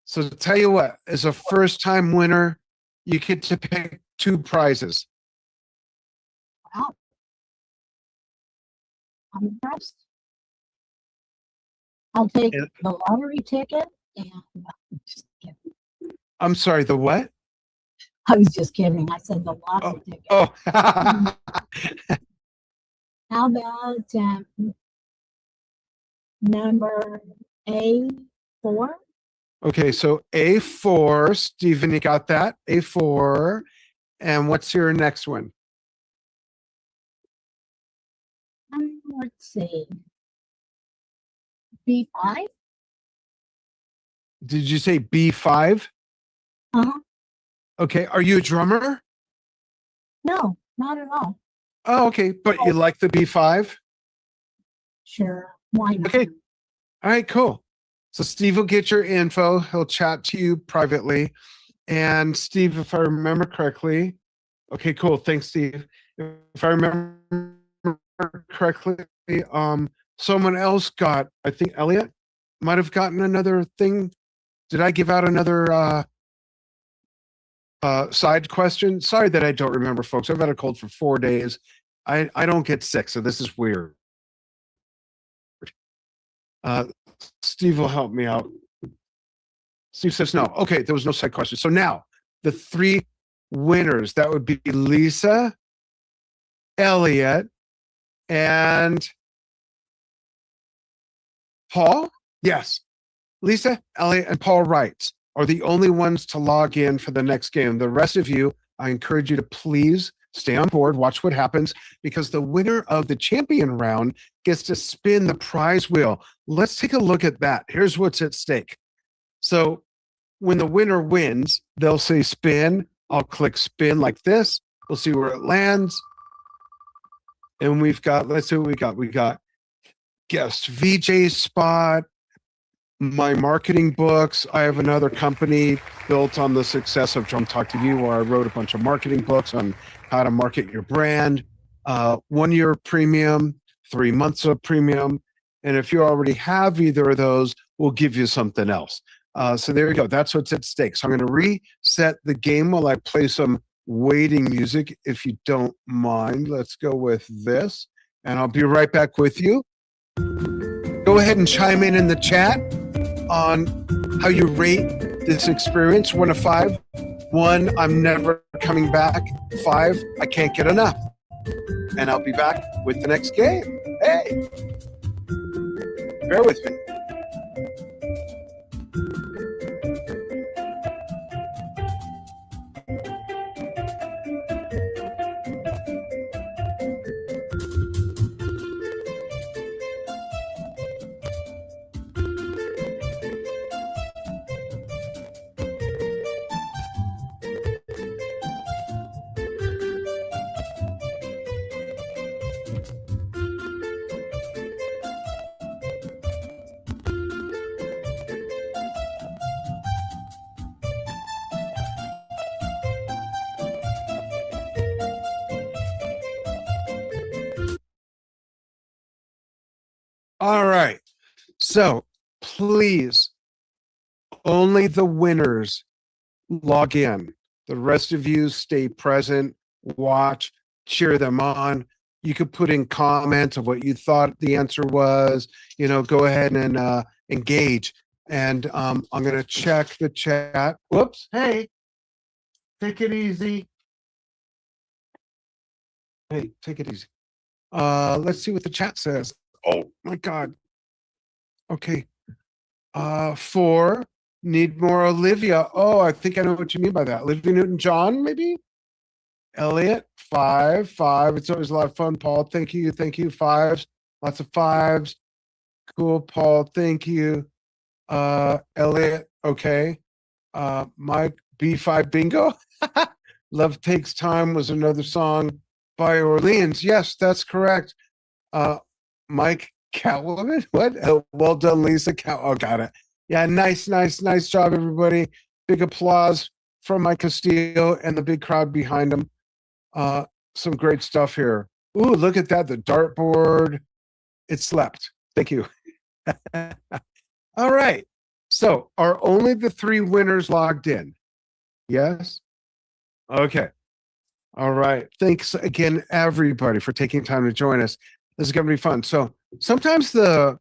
so tell you what, as a first time winner, you get to pick 2 prizes. Wow. I'm impressed. I'll take And- the lottery ticket and just kidding. I'm sorry, the what? I was just kidding. I said the lottery ticket. Oh, How about number A4? okay. So A4, Stephen, you got that? A4. And what's your next one? Let's see. B5? Did you say B5? Uh-huh. Okay. Are you a drummer? No, not at all. Oh, okay. But you like the B5? Sure. why not? Okay. All right, cool. So Steve will get your info. He'll chat to you privately. And Steve, if I remember correctly, okay, cool. Thanks, Steve. If I remember correctly, someone else got, I think Elliot might have gotten another thing. Did I give out another side question? Sorry that I don't remember, folks. I've had a cold for 4 days. I don't get sick, so this is weird. Steve will help me out. Steve says no. Okay, there was no side question. So now the 3 winners, that would be Lisa, Elliot, and Paul. Yes. Lisa, Elliot, and Paul Wright are the only ones to log in for the next game. The rest of you, I encourage you to please stay on board, watch what happens, because the winner of the champion round gets to spin the prize wheel. Let's take a look at that. Here's what's at stake. So when the winner wins, they'll say spin. I'll click spin like this. We'll see where it lands. And we've got, let's see what we got. We got guest VJ spot, my marketing books. I have another company built on the success of Drum Talk TV where I wrote a bunch of marketing books on how to market your brand. 1 year premium, 3 months of premium. And if you already have either of those, we'll give you something else. So there you go. That's what's at stake. So I'm going to reset the game while I play some waiting music, if you don't mind. Let's go with this, and I'll be right back with you. Go ahead and chime in the chat on how you rate this experience. 1 to 5. 1, I'm never coming back. 5, I can't get enough. And I'll be back with the next game. Hey, bear with me. All right. So please, only the winners log in. The rest of you stay present, watch, cheer them on. You could put in comments of what you thought the answer was. Go ahead and engage. And I'm going to check the chat. Whoops. Hey, take it easy. Hey, take it easy. Let's see what the chat says. Oh my God. Okay. 4, need more Olivia. Oh, I think I know what you mean by that. Olivia Newton-John, maybe? Elliot, 5. It's always a lot of fun. Paul, thank you. 5s. Lots of 5s. Cool, Paul, thank you. Elliot, okay. Mike, B5 bingo. Love Takes Time was another song by Orleans. Yes, that's correct. Mike Catwoman? What? Oh, well done, Lisa. Oh, got it. Yeah, nice job, everybody. Big applause from Mike Castillo and the big crowd behind him. Some great stuff here. Ooh, look at that. The dartboard. It slept. Thank you. All right. So are only the 3 winners logged in? Yes? Okay. All right. Thanks again, everybody, for taking time to join us. This is going to be fun. So sometimes the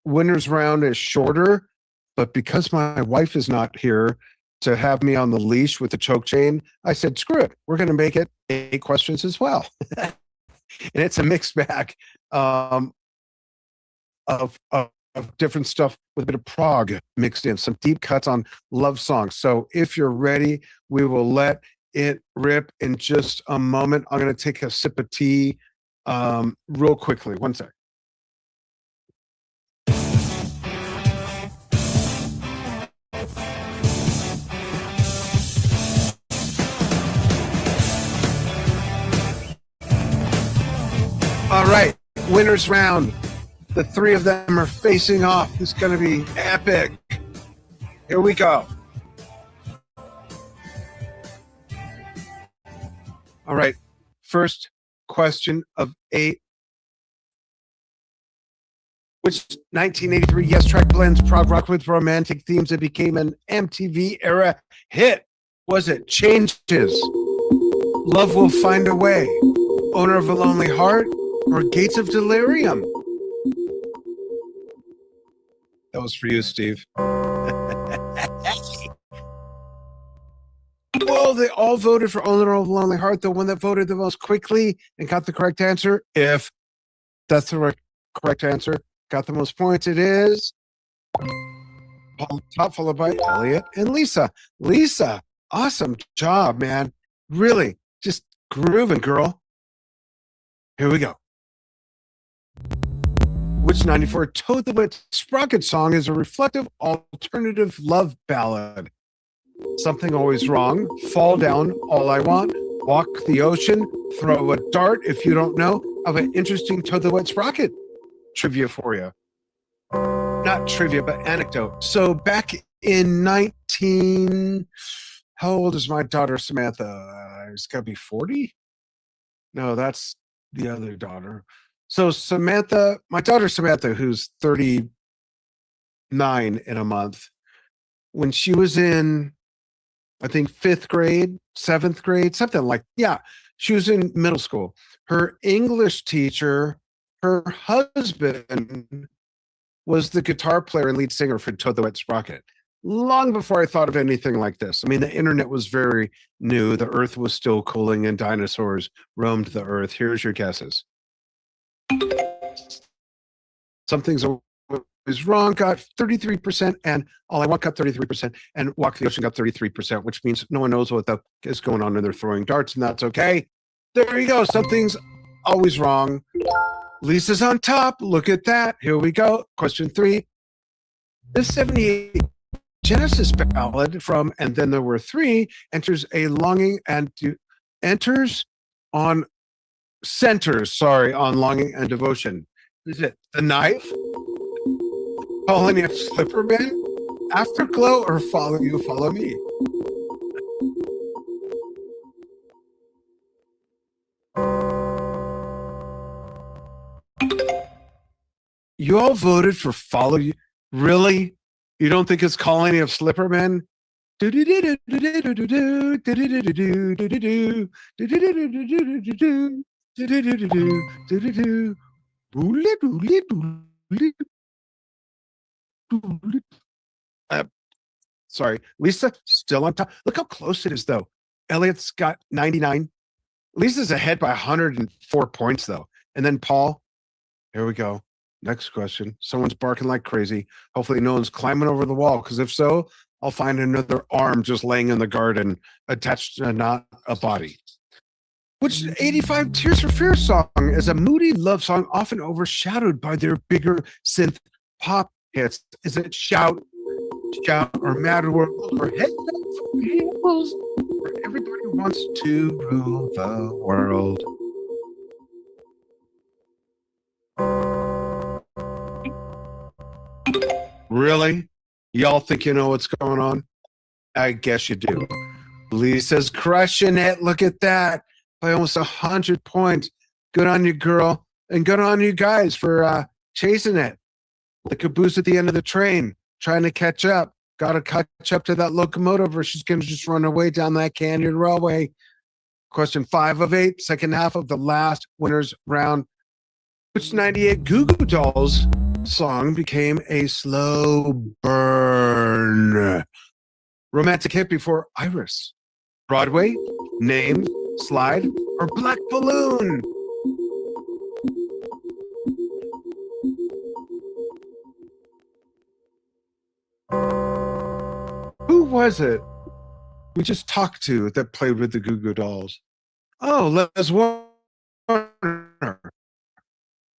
winners round is shorter, but because my wife is not here to have me on the leash with the choke chain, I said, screw it. We're going to make it 8 questions as well. And it's a mixed bag of different stuff with a bit of prog mixed in, some deep cuts on love songs. So if you're ready, we will let it rip in just a moment. I'm going to take a sip of tea real quickly. One sec. All right, winners round. The three of them are facing off. It's going to be epic. Here we go. All right. First question of 8. Which 1983 Yes track blends prog rock with romantic themes and became an MTV era hit? Was it Changes, Love Will Find a Way, Owner of a Lonely Heart, or Gates of Delirium? That was for you, Steve. Well, they all voted for Owner of a Lonely Heart. The one that voted the most quickly and got the correct answer, if that's the correct answer, got the most points, it is Paul Top, followed by Elliot and Lisa. Lisa, awesome job, man. Really, just grooving, girl. Here we go. Which 94 Toad the Wet Sprocket song is a reflective alternative love ballad? Something Always Wrong, Fall Down, All I Want, Walk the Ocean, Throw a Dart. If you don't know, I have an interesting Toad the Wet Sprocket trivia for you. Not trivia, but anecdote. So back in how old is my daughter Samantha? It's got to be 40? No, that's the other daughter. So Samantha, my daughter Samantha, who's 39 in a month, when she was in, I think, 5th grade, 7th grade, something like, yeah, she was in middle school. Her English teacher, her husband, was the guitar player and lead singer for Toad the Wet Sprocket. Long before I thought of anything like this. I mean, the internet was very new. The earth was still cooling and dinosaurs roamed the earth. Here's your guesses. Something's Always Wrong got 33%, and All I Want got 33%, and Walk the Ocean got 33%, which means no one knows what is going on, and they're throwing darts, and that's okay. There you go. Something's always wrong. Lisa's on top. Look at that. Here we go. Question 3. This 78 Genesis ballad from And Then There Were Three centers on longing and devotion. Is it The Knife, Colony of Slipperman, Afterglow, or Follow You, Follow Me? You all voted for Follow You. Really? You don't think it's Colony of Slippermen? Sorry, Lisa still on top. Look how close it is, though. Elliot's got 99. Lisa's ahead by 104 points, though. And then Paul, here we go. Next question. Someone's barking like crazy. Hopefully no one's climbing over the wall, because if so, I'll find another arm just laying in the garden attached to not a body. Which 85 Tears for Fears song is a moody love song often overshadowed by their bigger synth pop hits? Is it Shout, or Mad World, or Head for Heels, or Everybody Wants to Rule the World? Really? Y'all think you know what's going on? I guess you do. Lisa's crushing it. Look at that. By almost 100 points. Good on you, girl. And good on you guys for chasing it. The caboose at the end of the train, trying to catch up. Got to catch up to that locomotive or she's going to just run away down that canyon railway. Question 5 of 8, second half of the last winner's round. Which 98 Goo Goo Dolls song became a slow burn romantic hit before Iris? Broadway, Name, Slide, or Black Balloon? Who was it we just talked to that played with the Goo Goo Dolls? Oh, Les Warner.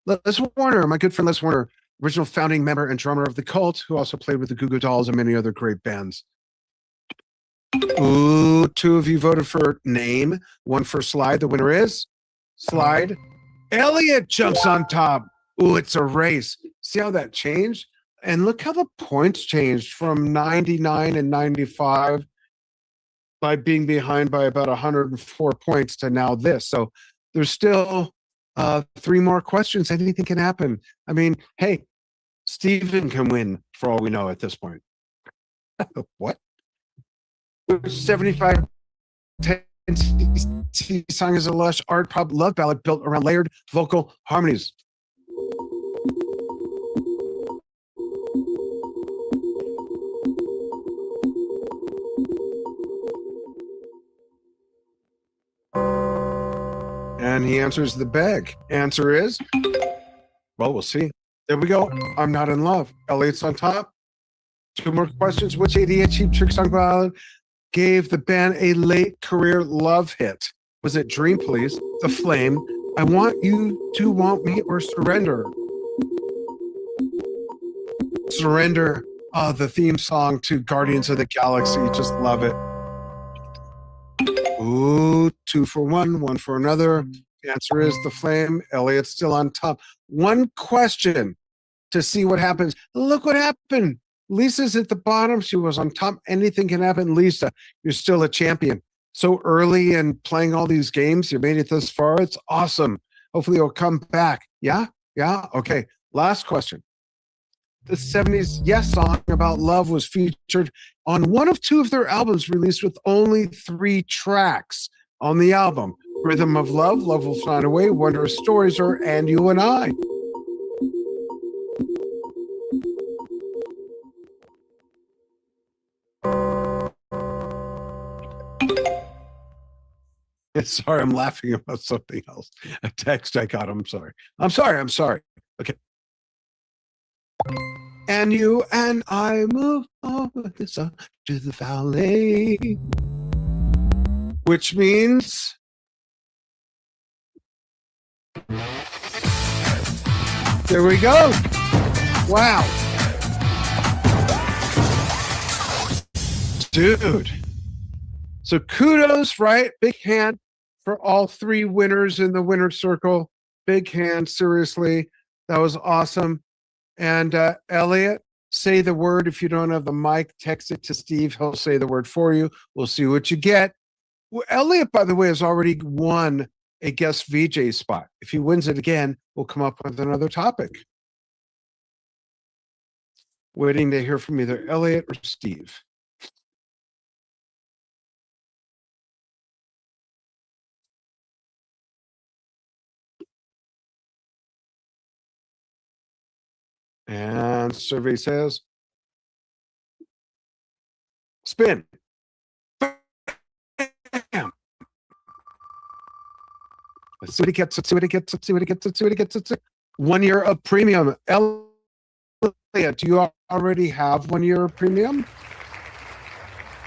Les Warner, my good friend Les Warner, original founding member and drummer of The Cult, who also played with the Goo Goo Dolls and many other great bands. Ooh, 2 of you voted for Name, 1 for Slide. The winner is Slide. Elliot jumps on top. Ooh, it's a race. See how that changed? And look how the points changed from 99 and 95 by being behind by about 104 points to now this. So there's still 3 more questions. Anything can happen. I mean, hey, Steven can win for all we know at this point. What? 75 song is a lush art pop love ballad built around layered vocal harmonies. And he answers the beg. Answer is, well, we'll see. There we go. I'm not in love. Elliot's on top. 2 more questions. Which 88 Cheap Trick song ballad gave the band a late career love hit? Was it Dream Please, The Flame, I Want You to Want Me, or Surrender? Surrender, the theme song to Guardians of the Galaxy. Just love it. Ooh, 2 for 1, 1 for another. The answer is The Flame. Elliot's still on top. 1 question to see what happens. Look what happened. Lisa's at the bottom. She was on top. Anything can happen. Lisa, you're still a champion. So early and playing all these games, you made it this far. It's awesome. Hopefully you'll come back. Yeah? Yeah? Okay. Last question. The 70s Yes song about love was featured on one of 2 of their albums released with only 3 tracks on the album. Rhythm of Love, Love Will Find a Way, Wondrous Stories, or And You and I. Sorry, I'm laughing about something else. A text I got. I'm sorry. Okay. And you and I move over this to the valley, which means there we go. Wow. Dude. So kudos, right? Big hand for all 3 winners in the winner's circle. Big hand, seriously. That was awesome. And Elliot, say the word. If you don't have the mic, text it to Steve. He'll say the word for you. We'll see what you get. Well, Elliot, by the way, has already won a guest VJ spot. If he wins it again, we'll come up with another topic. Waiting to hear from either Elliot or Steve. And survey says, spin. Bam. Let's see what he gets. Let's see what he gets. Let's see what he gets. Let's see what he gets. Let's see. 1 year of premium. Elliot, do you already have 1 year of premium?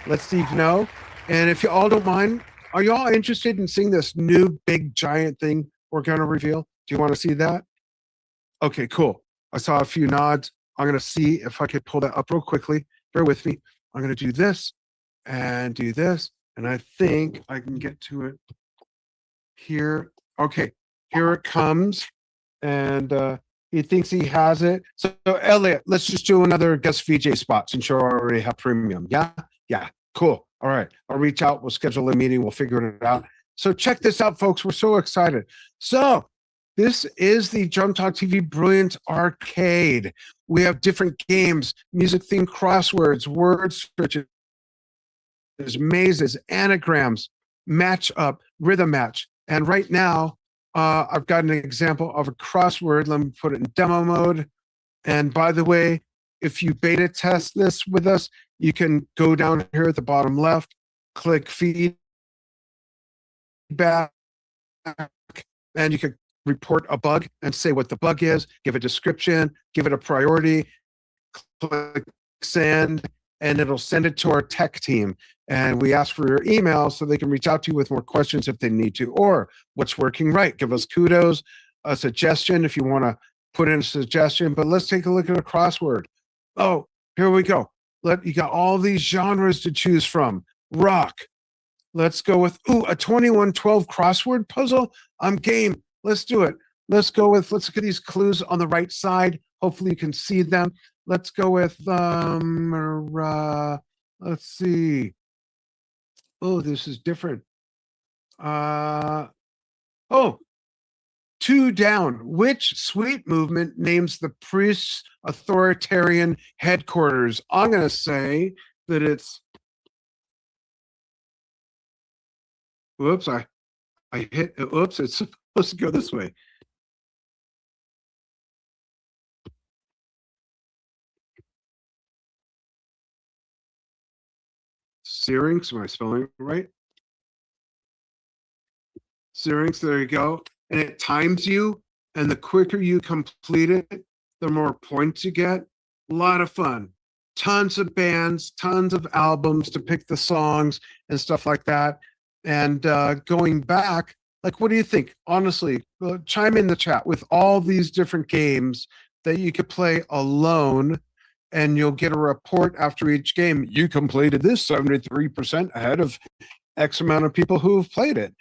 Let Steve know. And if you all don't mind, are you all interested in seeing this new big giant thing we're going to reveal? Do you want to see that? Okay, cool. I saw a few nods. I'm going to see if I could pull that up real quickly. Bear with me. I'm going to do this and do this. And I think I can get to it here. Okay, here it comes. And he thinks he has it. So Elliot, let's just do another guest VJ spot since you already have premium. Yeah? Yeah, cool. All right, I'll reach out. We'll schedule a meeting. We'll figure it out. So check this out, folks. We're so excited. So this is the Drum Talk TV Brilliant Arcade. We have different games, music-themed crosswords, word searches, mazes, anagrams, match up, rhythm match. And right now, I've got an example of a crossword. Let me put it in demo mode. And by the way, if you beta test this with us, you can go down here at the bottom left, click feedback, and you can report a bug and say what the bug is, give a description, give it a priority, click send, and it'll send it to our tech team. And we ask for your email so they can reach out to you with more questions if they need to, or what's working right. Give us kudos, a suggestion if you want to put in a suggestion. But let's take a look at a crossword. Oh, here we go. You got all these genres to choose from. Rock. Let's go with a 2112 crossword puzzle. I'm game. Let's do it. let's look at these clues on the right side. Hopefully you can see them. Let's go with, let's see. Oh, this is different. Oh, 2 down. Which sweet movement names the priest's authoritarian headquarters? I'm going to say that it's, whoops, I hit, oops, it's supposed to go this way. Syrinx, am I spelling it right? Syrinx, there you go. And it times you, and the quicker you complete it, the more points you get. A lot of fun. Tons of bands, tons of albums to pick the songs and stuff like that. And going back, like, what do you think? Honestly, chime in the chat with all these different games that you could play alone, and you'll get a report after each game. You completed this 73% ahead of X amount of people who have played it.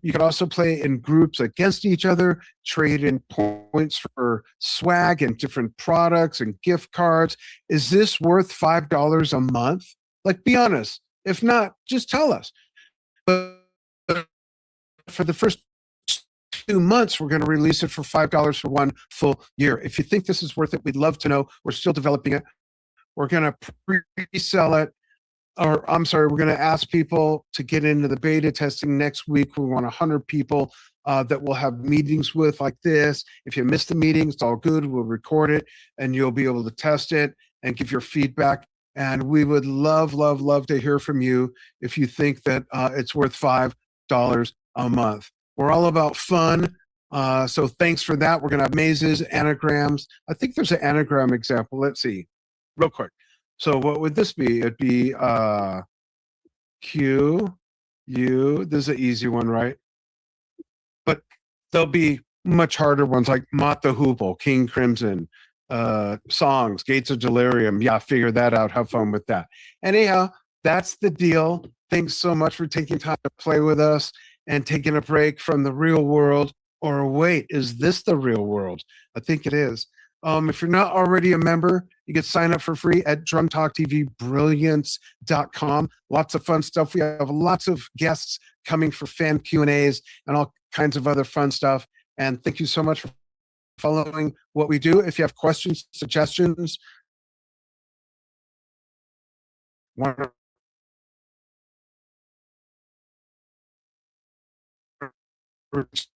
You can also play in groups against each other, trade in points for swag and different products and gift cards. Is this worth $5 a month? Like, be honest. If not, just tell us. But for the first 2 months, we're going to release it for $5 for 1 full year. If you think this is worth it, we'd love to know. We're still developing it. We're going to pre-sell it. Or I'm sorry, we're going to ask people to get into the beta testing next week. We want 100 people that we'll have meetings with like this. If you miss the meeting, it's all good. We'll record it and you'll be able to test it and give your feedback. And we would love, love, love to hear from you if you think that it's worth $5 a month. We're all about fun. So thanks for that. We're going to have mazes, anagrams. I think there's an anagram example. Let's see real quick. So what would this be? It'd be Q, U. This is an easy one, right? But there'll be much harder ones like Mott the Hoople, King Crimson, songs, Gates of Delirium. Yeah, figure that out. Have fun with that. Anyhow, that's the deal. Thanks so much for taking time to play with us and taking a break from the real world. Or wait, is this the real world? I think it is. If you're not already a member, you can sign up for free at drumtalktvbrilliance.com. Lots of fun stuff. We have lots of guests coming for fan Q&As and all kinds of other fun stuff. And thank you so much for following what we do. If you have questions, suggestions, want to